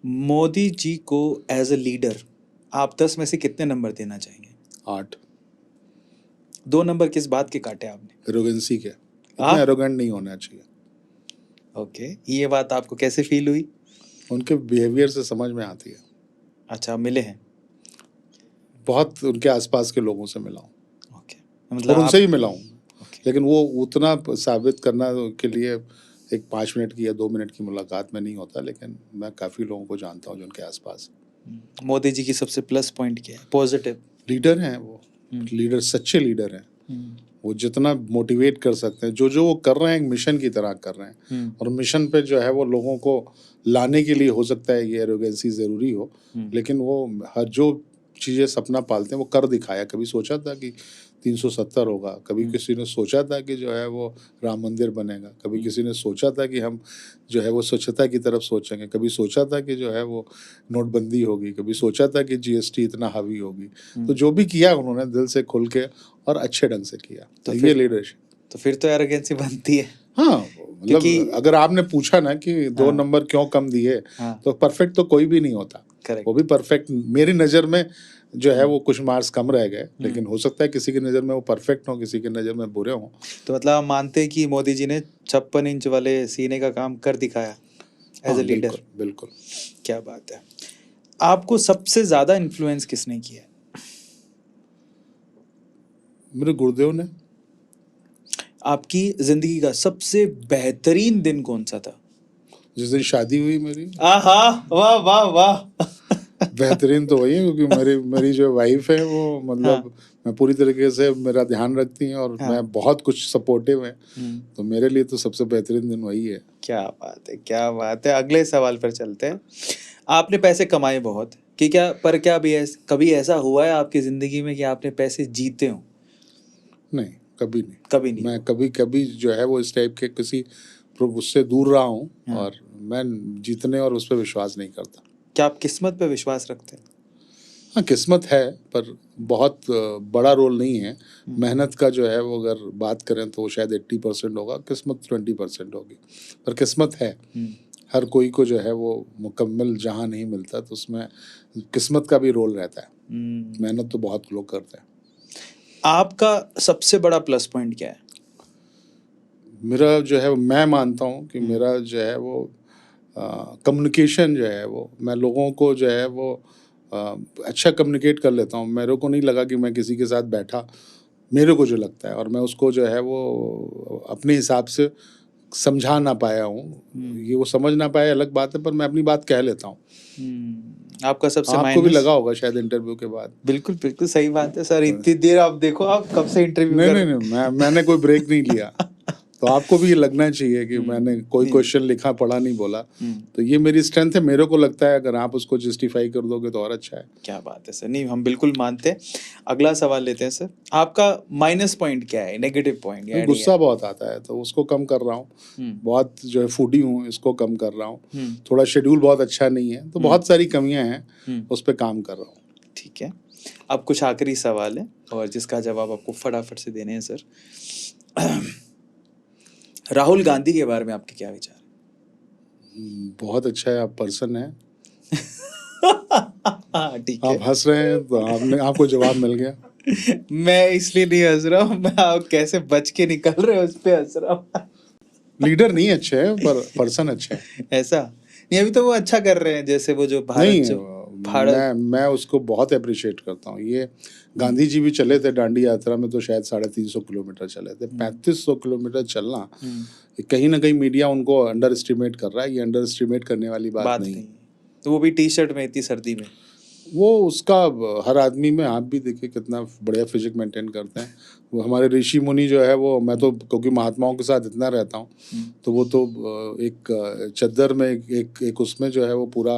मोदी जी को एज अ लीडर आप 10 में से कितने नंबर देना चाहेंगे? 8। 2 नंबर किस बात के काटे आपने? एरोगेंसी के, इतना हाँ? एरोगेंट नहीं होना चाहिए। ओके, ये बात आपको कैसे फील हुई? उनके बिहेवियर से समझ में आती है। अच्छा, मिले हैं? बहुत उनके आसपास के लोगों से मिला हूँ ओके, और मतलब उनसे ही मिला हूँ, ओके। लेकिन वो उतना साबित करना के लिए एक 5 मिनट की या 2 मिनट की मुलाकात में नहीं होता, लेकिन मैं काफ़ी लोगों को जानता हूँ जो उनके आसपास। मोदी जी की सबसे प्लस पॉइंट क्या है, पॉजिटिव? लीडर हैं वो, लीडर, सच्चे लीडर हैं। वो जितना मोटिवेट कर सकते हैं, जो वो कर रहे हैं एक मिशन की तरह कर रहे हैं, और मिशन पे जो है वो लोगों को लाने के लिए हो सकता है ये एरोगेंसी ज़रूरी हो, लेकिन वो हर जो चीज़ें सपना पालते हैं वो कर दिखाया। कभी सोचा था कि 370 होगा, कभी किसी ने सोचा था कि जो है वो राम मंदिर बनेगा, कभी किसी ने सोचा था कि हम जो है वो स्वच्छता की तरफ सोचेंगे, कभी सोचा था कि जो है वो नोटबंदी होगी, कभी सोचा था कि जीएसटी इतना हावी होगी। तो जो भी किया उन्होंने दिल से खुल के और अच्छे ढंग से किया। तो ये लीडरशिप। तो फिर तो एरोगेंसी बनती है। हाँ, मतलब अगर आपने पूछा ना कि 2 नंबर क्यों कम दिए, तो परफेक्ट तो कोई भी नहीं होता। वो भी परफेक्ट, मेरी नज़र में जो है वो कुछ मार्क्स कम रह गए, लेकिन हो सकता है किसी की नज़र में वो परफेक्ट हो, किसी की नज़र में बुरे हों। तो मतलब आप मानते हैं कि मोदी जी ने 56 इंच वाले सीने का काम कर दिखाया एज ए लीडर? बिल्कुल। क्या बात है। आपको सबसे ज्यादा इन्फ्लुएंस किसने किया है? मेरे गुरुदेव ने। आपकी जिंदगी का सबसे बेहतरीन दिन कौन सा था? जिस दिन शादी हुई मेरी। आहा, वाह वाह वाह। बेहतरीन तो वही है क्योंकि मेरी जो वाइफ है वो मतलब मैं पूरी तरीके से मेरा ध्यान रखती हैं और मैं बहुत कुछ सपोर्टिव है, तो मेरे लिए तो सबसे बेहतरीन दिन वही है। क्या बात है, क्या बात है। अगले सवाल पर चलते हैं। आपने पैसे कमाए बहुत कि क्या कभी ऐसा हुआ है आपकी जिंदगी में कि आपने पैसे जीते हो? नहीं, कभी नहीं। कभी नहीं। मैं कभी जो है वो इस टाइप के किसी उससे दूर रहा हूँ, और मैं जीतने और उस पर विश्वास नहीं करता। क्या आप किस्मत पे विश्वास रखते हैं? हाँ, किस्मत है पर बहुत बड़ा रोल नहीं है। मेहनत का जो है वो अगर बात करें तो शायद 80% होगा, किस्मत 20% होगी, पर किस्मत है। हर कोई को जो है वो मुकम्मल जहाँ नहीं मिलता, तो उसमें किस्मत का भी रोल रहता है। मेहनत तो बहुत लोग करते हैं। आपका सबसे बड़ा प्लस पॉइंट क्या है? मेरा जो है मैं मानता हूँ कि मेरा जो है वो कम्युनिकेशन जो है वो, मैं लोगों को जो है वो अच्छा कम्युनिकेट कर लेता हूँ। मेरे को नहीं लगा कि मैं किसी के साथ बैठा, मेरे को जो लगता है और मैं उसको जो है वो अपने हिसाब से समझा ना पाया हूँ। ये वो समझ ना पाया अलग बात है, पर मैं अपनी बात कह लेता हूँ। आपका सबसे आपको भी लगा होगा शायद इंटरव्यू के बाद। बिल्कुल बिल्कुल सही बात है सर। इतनी देर आप देखो, आप कब से इंटरव्यू नहीं, मैंने कोई ब्रेक नहीं लिया। तो आपको भी ये लगना चाहिए कि मैंने कोई क्वेश्चन लिखा पढ़ा नहीं बोला। तो ये मेरी स्ट्रेंथ है, मेरे को लगता है अगर आप उसको जस्टिफाई कर दोगे तो और अच्छा है। क्या बात है सर, नहीं हम बिल्कुल मानते हैं। अगला सवाल लेते हैं सर। आपका माइनस पॉइंट क्या है, नेगेटिव पॉइंट? गुस्सा बहुत आता है तो उसको कम कर रहा हूँ। बहुत जो है फूडी हूँ, इसको कम कर रहा हूँ। थोड़ा शेड्यूल बहुत अच्छा नहीं है, तो बहुत सारी कमियां हैं, उस पर काम कर रहा हूँ। ठीक है, अब कुछ आखिरी सवाल है और जिसका जवाब आपको फटाफट से देने हैं सर। राहुल गांधी के बारे में आपके क्या विचार? बहुत अच्छा है, आप पर्सन है। ठीक है, आप हंस रहे हैं तो आपको जवाब मिल गया। मैं इसलिए नहीं हंस रहा हूँ, मैं आप कैसे बच के निकल रहे हो उस पे हंस रहा हूँ। लीडर नहीं अच्छे हैं पर पर्सन अच्छे हैं। ऐसा नहीं, अभी तो वो अच्छा कर रहे हैं, जैसे वो जो भारत नहीं, जो भारत मैं उसको बहुत अप्रिशिएट करता हूँ। ये गांधी जी भी चले थे दांडी यात्रा में, तो शायद 350 किलोमीटर चले थे। 3500 किलोमीटर चलना, ये कहीं ना कहीं मीडिया उनको अंडर एस्टिमेट कर रहा है। ये अंडर एस्टिमेट करने वाली बात बात नहीं। नहीं, तो वो भी टी शर्ट में इतनी सर्दी में। वो उसका हर आदमी में, आप भी देखिए कितना बढ़िया फिजिक मेंटेन करते हैं। वो हमारे ऋषि मुनि जो है वो, मैं तो क्योंकि महात्माओं के साथ इतना रहता हूँ, तो वो तो एक चद्दर में एक उसमें जो है वो पूरा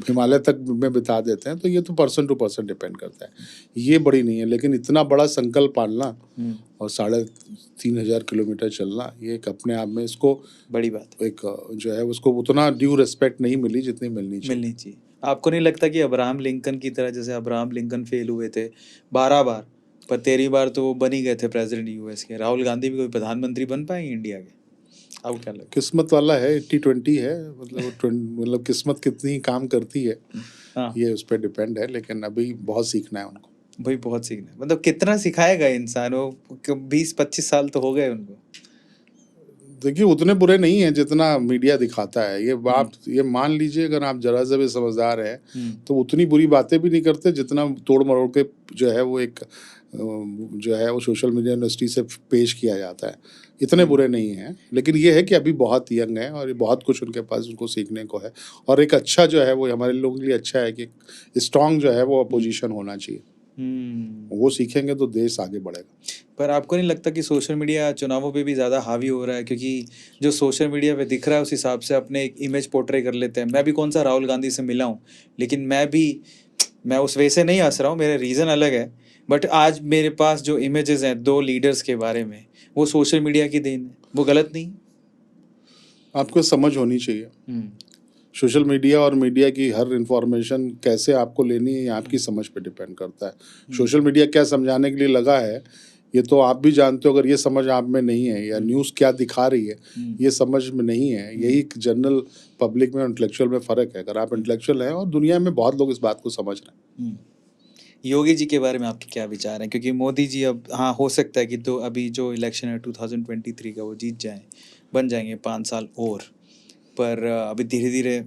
हिमालय तक में बिता देते हैं। तो ये तो पर्सन टू पर्सन डिपेंड करता है, ये बड़ी नहीं है। लेकिन इतना बड़ा संकल्प पालना और 3,500 किलोमीटर चलना, ये एक अपने आप में, इसको बड़ी बात एक जो है उसको उतना ड्यू रिस्पेक्ट नहीं मिली जितनी मिलनी चाहिए। आपको नहीं लगता कि अब्राहम लिंकन की तरह, जैसे अब्राहम लिंकन फेल हुए थे 12 बार, पर 13 बार तो वो बन ही गए थे प्रेसिडेंट यूएस के, राहुल गांधी भी कोई प्रधानमंत्री बन पाएंगे इंडिया के? आपको क्या लगता किस्मत वाला है, 80-20 है, मतलब किस्मत कितनी काम करती है, हाँ ये उस पर डिपेंड है। लेकिन अभी बहुत सीखना है उनको। भाई, बहुत सीखना है। मतलब कितना सिखाएगा इंसान, वो 20-25 साल तो हो गए उनको। देखिए उतने बुरे नहीं है जितना मीडिया दिखाता है। ये आप ये मान लीजिए, अगर आप जरा सा भी समझदार हैं तो उतनी बुरी बातें भी नहीं करते जितना तोड़ मरोड़ के जो है वो एक जो है वो सोशल मीडिया इंडस्ट्री से पेश किया जाता है। इतने बुरे नहीं हैं, लेकिन ये है कि अभी बहुत यंग है और बहुत कुछ उनके पास उनको सीखने को है। और एक अच्छा जो है वो हमारे लोगों के लिए अच्छा है कि स्ट्रांग जो है वो अपोजिशन होना चाहिए। वो सीखेंगे तो देश आगे बढ़ेगा। पर आपको नहीं लगता कि सोशल मीडिया चुनावों पे भी ज़्यादा हावी हो रहा है? क्योंकि जो सोशल मीडिया पे दिख रहा है उस हिसाब से अपने एक इमेज पोर्ट्रे कर लेते हैं। मैं भी कौन सा राहुल गांधी से मिला हूँ, लेकिन मैं उस वे से नहीं हंस रहा हूँ, मेरे रीज़न अलग है। बट आज मेरे पास जो इमेजेस हैं 2 लीडर्स के बारे में, वो सोशल मीडिया की देन है। वो गलत नहीं? आपको समझ होनी चाहिए, सोशल मीडिया और मीडिया की हर इंफॉर्मेशन कैसे आपको लेनी है, ये आपकी समझ पे डिपेंड करता है। सोशल मीडिया क्या समझाने के लिए लगा है, ये तो आप भी जानते हो। अगर ये समझ आप में नहीं है, या न्यूज़ क्या दिखा रही है ये समझ में नहीं है, यही जनरल पब्लिक में और इंटेलेक्चुअल में फ़र्क है। अगर आप इंटेलेक्चुअल हैं, और दुनिया में बहुत लोग इस बात को समझ रहे हैं। योगी जी के बारे में आपके क्या विचार हैं? क्योंकि मोदी जी अब, हाँ, हो सकता है कि तो अभी जो इलेक्शन है 2023 का वो जीत जाएं, बन जाएंगे 5 साल और, पर अभी धीरे धीरे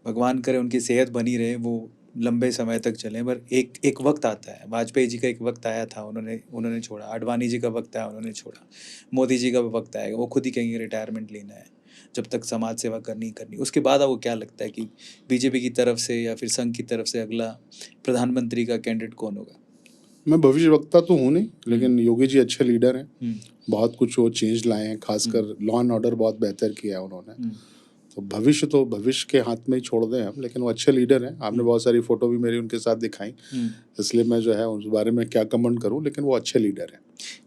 भगवान करे उनकी सेहत बनी रहे, वो लंबे समय तक चलें। पर एक वक्त आता है, वाजपेयी जी का एक वक्त आया था, उन्होंने छोड़ा। आडवाणी जी का वक्त आया, उन्होंने छोड़ा। मोदी जी का वक्त आएगा, वो खुद ही कहेंगे रिटायरमेंट लेना है, जब तक समाज सेवा करनी। उसके बाद आपको क्या लगता है कि बीजेपी की तरफ से या फिर संघ की तरफ से अगला प्रधानमंत्री का कैंडिडेट कौन होगा? मैं भविष्यवक्ता तो हूँ नहीं, लेकिन योगी जी अच्छे लीडर हैं। बहुत कुछ वो चेंज लाए हैं, खासकर लॉ एंड ऑर्डर बहुत बेहतर किया है उन्होंने। तो भविष्य के हाथ में ही छोड़ दें हम, लेकिन वो अच्छे लीडर हैं। आपने बहुत सारी फोटो भी मेरी उनके साथ दिखाई, इसलिए मैं जो है उस बारे में क्या कमेंट करूं, लेकिन वो अच्छे लीडर हैं।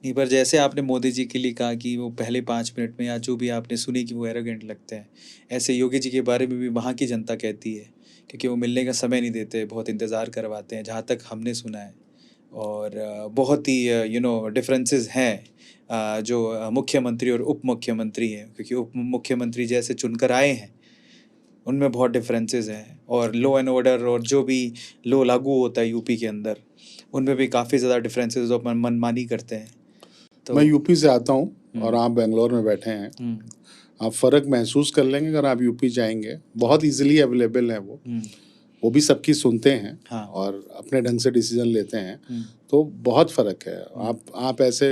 नहीं, पर जैसे आपने मोदी जी के लिए कहा कि वो पहले 5 मिनट में, या जो भी आपने सुनी कि वो एरोगेंट लगते हैं, ऐसे योगी जी के बारे में भी वहाँ की जनता कहती है, क्योंकि वो मिलने का समय नहीं देते, बहुत इंतज़ार करवाते हैं, जहाँ तक हमने सुना है। और बहुत ही डिफरेंसेस हैं जो मुख्यमंत्री और उप मुख्यमंत्री हैं, क्योंकि उप मुख्यमंत्री जैसे चुनकर आए हैं उनमें बहुत डिफरेंसेस हैं। और लॉ एंड ऑर्डर और जो भी लॉ लागू होता है यूपी के अंदर, उनमें भी काफ़ी ज़्यादा डिफरेंसेस और मनमानी करते हैं। तो मैं यूपी से आता हूँ और आप बेंगलोर में बैठे हैं, आप फ़र्क महसूस कर लेंगे अगर आप यूपी जाएंगे। बहुत इजीली अवेलेबल है वो भी सबकी सुनते हैं, हाँ। और अपने ढंग से डिसीजन लेते हैं। तो बहुत फ़र्क है। आप ऐसे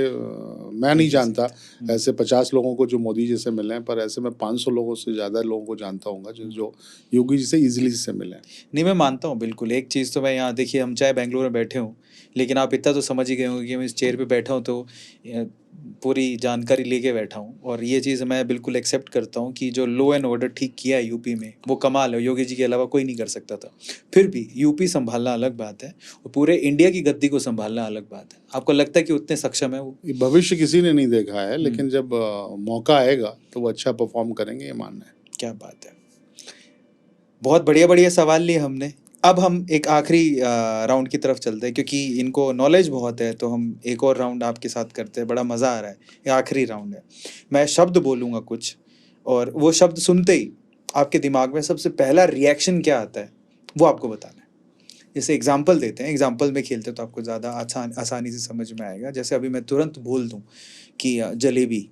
मैं नहीं जानता ऐसे 50 लोगों को जो मोदी जी से मिले हैं, पर ऐसे मैं 500 लोगों से ज़्यादा लोगों को जानता हूँ जो योगी जी से ईजिली से मिले हैं। नहीं, मैं मानता हूँ बिल्कुल। एक चीज़ तो मैं यहाँ, देखिए, हम चाहे बेंगलुरु में बैठे हों, लेकिन आप इतना तो समझ ही गए होंगे कि मैं इस चेयर पे बैठा हूँ तो पूरी जानकारी लेके बैठा हूँ। और ये चीज़ मैं बिल्कुल एक्सेप्ट करता हूँ कि जो लॉ एंड ऑर्डर ठीक किया है यूपी में, वो कमाल है। योगी जी के अलावा कोई नहीं कर सकता था। फिर भी यूपी संभालना अलग बात है, और पूरे इंडिया की गद्दी को संभालना अलग बात है। आपको लगता है कि उतने सक्षम है वो? भविष्य किसी ने नहीं देखा है, लेकिन जब मौका आएगा तो वो अच्छा परफॉर्म करेंगे, ये मानना है। क्या बात है। बहुत बढ़िया बढ़िया सवाल लिए हमने। अब हम एक आखिरी राउंड की तरफ चलते हैं, क्योंकि इनको नॉलेज बहुत है, तो हम एक और राउंड आपके साथ करते हैं। बड़ा मज़ा आ रहा है। ये आखिरी राउंड है। मैं शब्द बोलूँगा कुछ, और वो शब्द सुनते ही आपके दिमाग में सबसे पहला रिएक्शन क्या आता है वो आपको बताना है। जैसे एग्जाम्पल देते हैं, एग्जाम्पल में खेलते हैं तो आपको ज़्यादा आसानी से समझ में आएगा। जैसे अभी मैं तुरंत बोल दूँ कि जलेबी,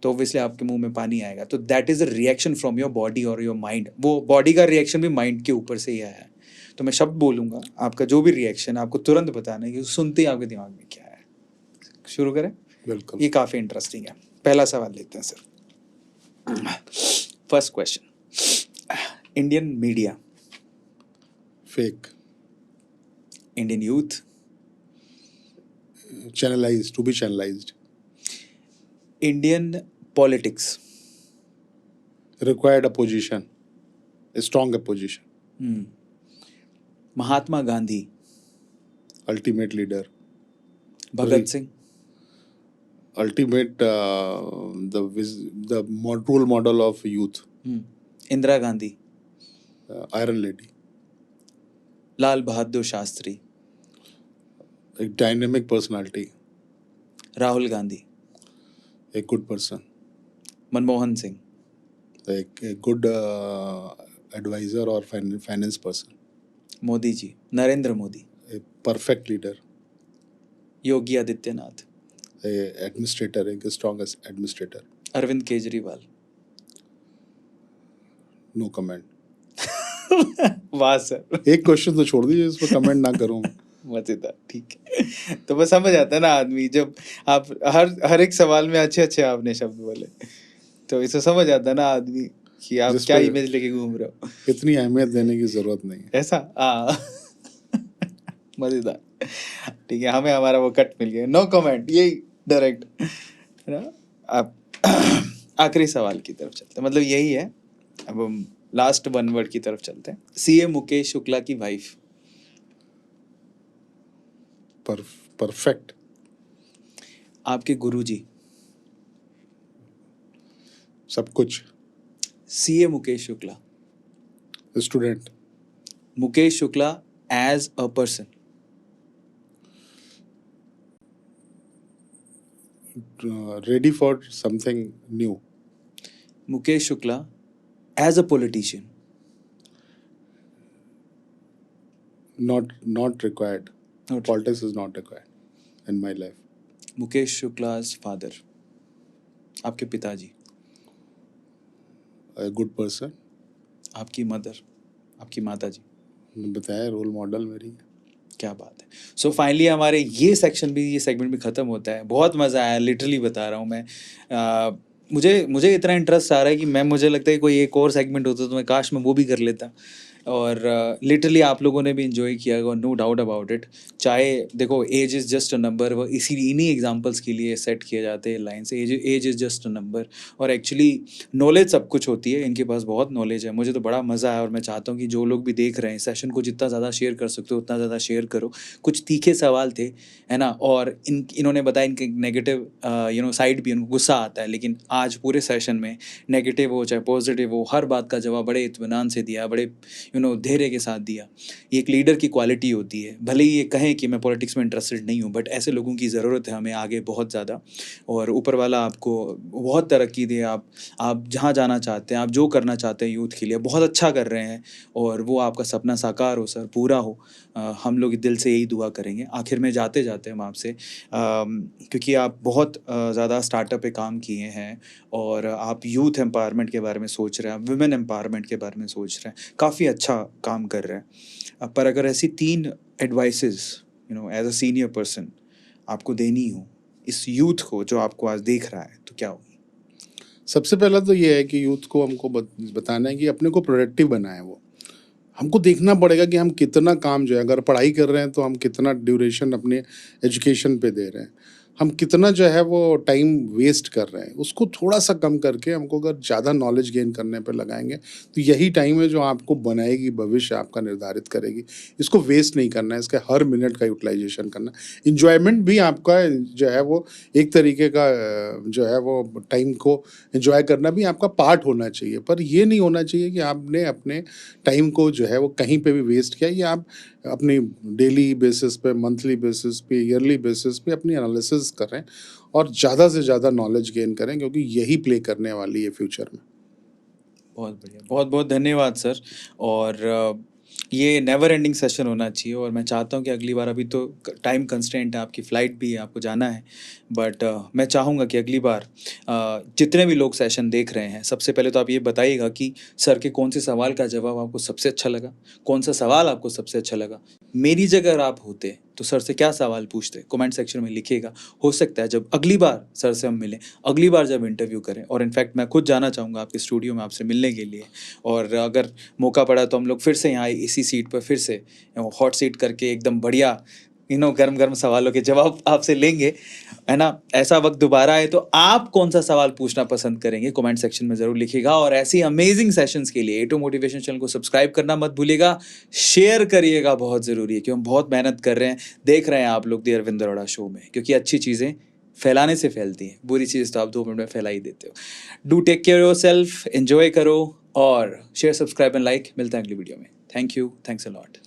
तो ऑब्वियसली आपके मुंह में पानी आएगा। तो that is a reaction from your body और योर माइंड। वो बॉडी का रिएक्शन भी माइंड के ऊपर से ही आया है। तो मैं शब्द बोलूँगा, आपका जो भी रिएक्शन आपको तुरंत बताना है कि सुनते ही आपके दिमाग में क्या है। शुरू करें? बिल्कुल। ये काफ़ी इंटरेस्टिंग है। पहला सवाल लेते हैं sir. First question, Indian media, fake, Indian youth, channelised, to be channelised, Indian politics, required opposition, strong opposition, Mahatma Gandhi, ultimate leader, Bhagat Singh, ultimate the role model of youth, Indira Gandhi, iron lady, Lal Bahadur Shastri, a dynamic personality, Rahul Gandhi, a good person, Manmohan Singh, a good advisor or finance person, Modi ji, Narendra Modi, a perfect leader, Yogi Adityanath, a administrator, a strong administrator. Arvind Kejriwal. No comment. वाह sir, एक question तो छोड़ दीजिए, इस पर comment ना करूं। मजेदार, ठीक है। तो बस समझ आता है ना आदमी, जब आप हर एक सवाल में अच्छे अच्छे आपने शब्द बोले, तो इसे समझ आता है ना आदमी कि आप क्या इमेज लेके घूम रहे हो। इतनी अहमियत देने की जरूरत नहीं है। ऐसा मजेदार, ठीक है। हमें हमारा वो कट मिल गया, नो कमेंट, यही डायरेक्ट, है ना। आप आखिरी सवाल की तरफ चलते हैं, मतलब यही है। अब हम लास्ट वन वर्ड की तरफ चलते हैं। सीएम मुकेश शुक्ला की वाइफ, परफेक्ट। आपके गुरुजी, सब कुछ। CM Mukesh Shukla, student, Mukesh Shukla as a person, ready for something new, Mukesh Shukla as a politician, not required. Politics is not required in my life. Mukesh Shukla's father, आपके पिताजी, A good person. आपकी मदर, आपकी माताजी, बताया रोल मॉडल मेरी। क्या बात है। सो फाइनली हमारे ये सेगमेंट भी ख़त्म होता है। बहुत मज़ा आया, लिटरली बता रहा हूँ मैं। मुझे इतना इंटरेस्ट आ रहा है कि मुझे लगता है कोई एक और सेगमेंट होता तो मैं काश मैं वो भी कर लेता। और लिटरली आप लोगों ने भी इन्जॉय किया होगा, नो डाउट अबाउट इट। चाहे देखो, age is just a number, वो इन्हीं एग्जांपल्स के लिए सेट किए जाते हैं lines. Age is just a number, और एक्चुअली नॉलेज सब कुछ होती है। इनके पास बहुत नॉलेज है। मुझे तो बड़ा मज़ा आया, और मैं चाहता हूँ कि जो लोग भी देख रहे हैं सेशन को, जितना ज़्यादा शेयर कर सकते हो उतना ज़्यादा शेयर करो। कुछ तीखे सवाल थे, है ना, और इन्होंने बताया इनके नेगेटिव साइड भी, उनको गुस्सा आता है, लेकिन आज पूरे सेशन में नेगेटिव हो चाहे पॉजिटिव हो, हर बात का जवाब बड़े इत्मीनान से दिया, बड़े धैर्य के साथ दिया। ये एक लीडर की क्वालिटी होती है। भले ही ये कहें कि मैं पॉलिटिक्स में इंटरेस्टेड नहीं हूँ, बट ऐसे लोगों की ज़रूरत है हमें आगे बहुत ज़्यादा। और ऊपर वाला आपको बहुत तरक्की दे, आप जहाँ जाना चाहते हैं, आप जो करना चाहते हैं यूथ के लिए, बहुत अच्छा कर रहे हैं, और वो आपका सपना साकार हो सर, पूरा हो। हम लोग दिल से यही दुआ करेंगे। आखिर में जाते जाते हम आपसे, क्योंकि आप बहुत ज़्यादा स्टार्टअप पे काम किए हैं, और आप यूथ एम्पावरमेंट के बारे में सोच रहे हैं, आप वुमेन एम्पावरमेंट के बारे में सोच रहे हैं, काफ़ी अच्छा काम कर रहे हैं। पर अगर ऐसी 3 advices as a senior person आपको देनी हो इस यूथ को जो आपको आज देख रहा है, तो क्या होगी? सबसे पहला तो ये है कि यूथ को हमको बताना है कि अपने को प्रोडक्टिव बनाए। वो हमको देखना पड़ेगा कि हम कितना काम जो है, अगर पढ़ाई कर रहे हैं तो हम कितना ड्यूरेशन अपने एजुकेशन पे दे रहे हैं, हम कितना जो है वो टाइम वेस्ट कर रहे हैं, उसको थोड़ा सा कम करके हमको अगर ज़्यादा नॉलेज गेन करने पे लगाएंगे तो यही टाइम है जो आपको बनाएगी, भविष्य आपका निर्धारित करेगी। इसको वेस्ट नहीं करना है, इसका हर मिनट का यूटिलाइजेशन करना। इंजॉयमेंट भी आपका जो है वो एक तरीके का जो है वो टाइम को एंजॉय करना भी आपका पार्ट होना चाहिए। पर ये नहीं होना चाहिए कि आपने अपने टाइम को जो है वो कहीं पे भी वेस्ट किया। ये आप अपनी डेली बेसिस पे, मंथली बेसिस पे, ईयरली बेसिस पे अपनी एनालिसिस करें और ज़्यादा से ज़्यादा नॉलेज गेन करें, क्योंकि यही प्ले करने वाली है फ्यूचर में। बहुत बढ़िया, बहुत बहुत धन्यवाद सर। और ये नेवर एंडिंग सेशन होना चाहिए और मैं चाहता हूँ कि अगली बार, अभी तो टाइम कंस्ट्रेंट है, आपकी फ़्लाइट भी है, आपको जाना है, बट मैं चाहूँगा कि अगली बार जितने भी लोग सेशन देख रहे हैं, सबसे पहले तो आप ये बताइएगा कि सर के कौन से सवाल का जवाब आपको सबसे अच्छा लगा, कौन सा सवाल आपको सबसे अच्छा लगा। मेरी जगह अगर आप होते तो सर से क्या सवाल पूछते, कमेंट सेक्शन में लिखिएगा। हो सकता है जब अगली बार सर से हम मिलें, अगली बार जब इंटरव्यू करें, और इनफैक्ट मैं खुद जाना चाहूँगा आपके स्टूडियो में आपसे मिलने के लिए, और अगर मौका पड़ा तो हम लोग फिर से यहाँ इसी सीट पर फिर से हॉट सीट करके एकदम बढ़िया गर्म गर्म सवालों के जवाब आपसे लेंगे, है ना। ऐसा वक्त दोबारा आए तो आप कौन सा सवाल पूछना पसंद करेंगे, कमेंट सेक्शन में ज़रूर लिखिएगा। और ऐसी अमेजिंग सेशंस के लिए A2 मोटिवेशन चैनल को सब्सक्राइब करना मत भूलिएगा, शेयर करिएगा, बहुत ज़रूरी है, क्योंकि हम बहुत मेहनत कर रहे हैं। देख रहे हैं आप लोग द अरविंद अरोड़ा शो में, क्योंकि अच्छी चीज़ें फैलाने से फैलती हैं, बुरी चीज़ तो आप 2 मिनट में फैला ही देते हो। Do take care yourself, enjoy करो और शेयर, सब्सक्राइब एंड लाइक। मिलते हैं अगली वीडियो में। Thank you, thanks a lot.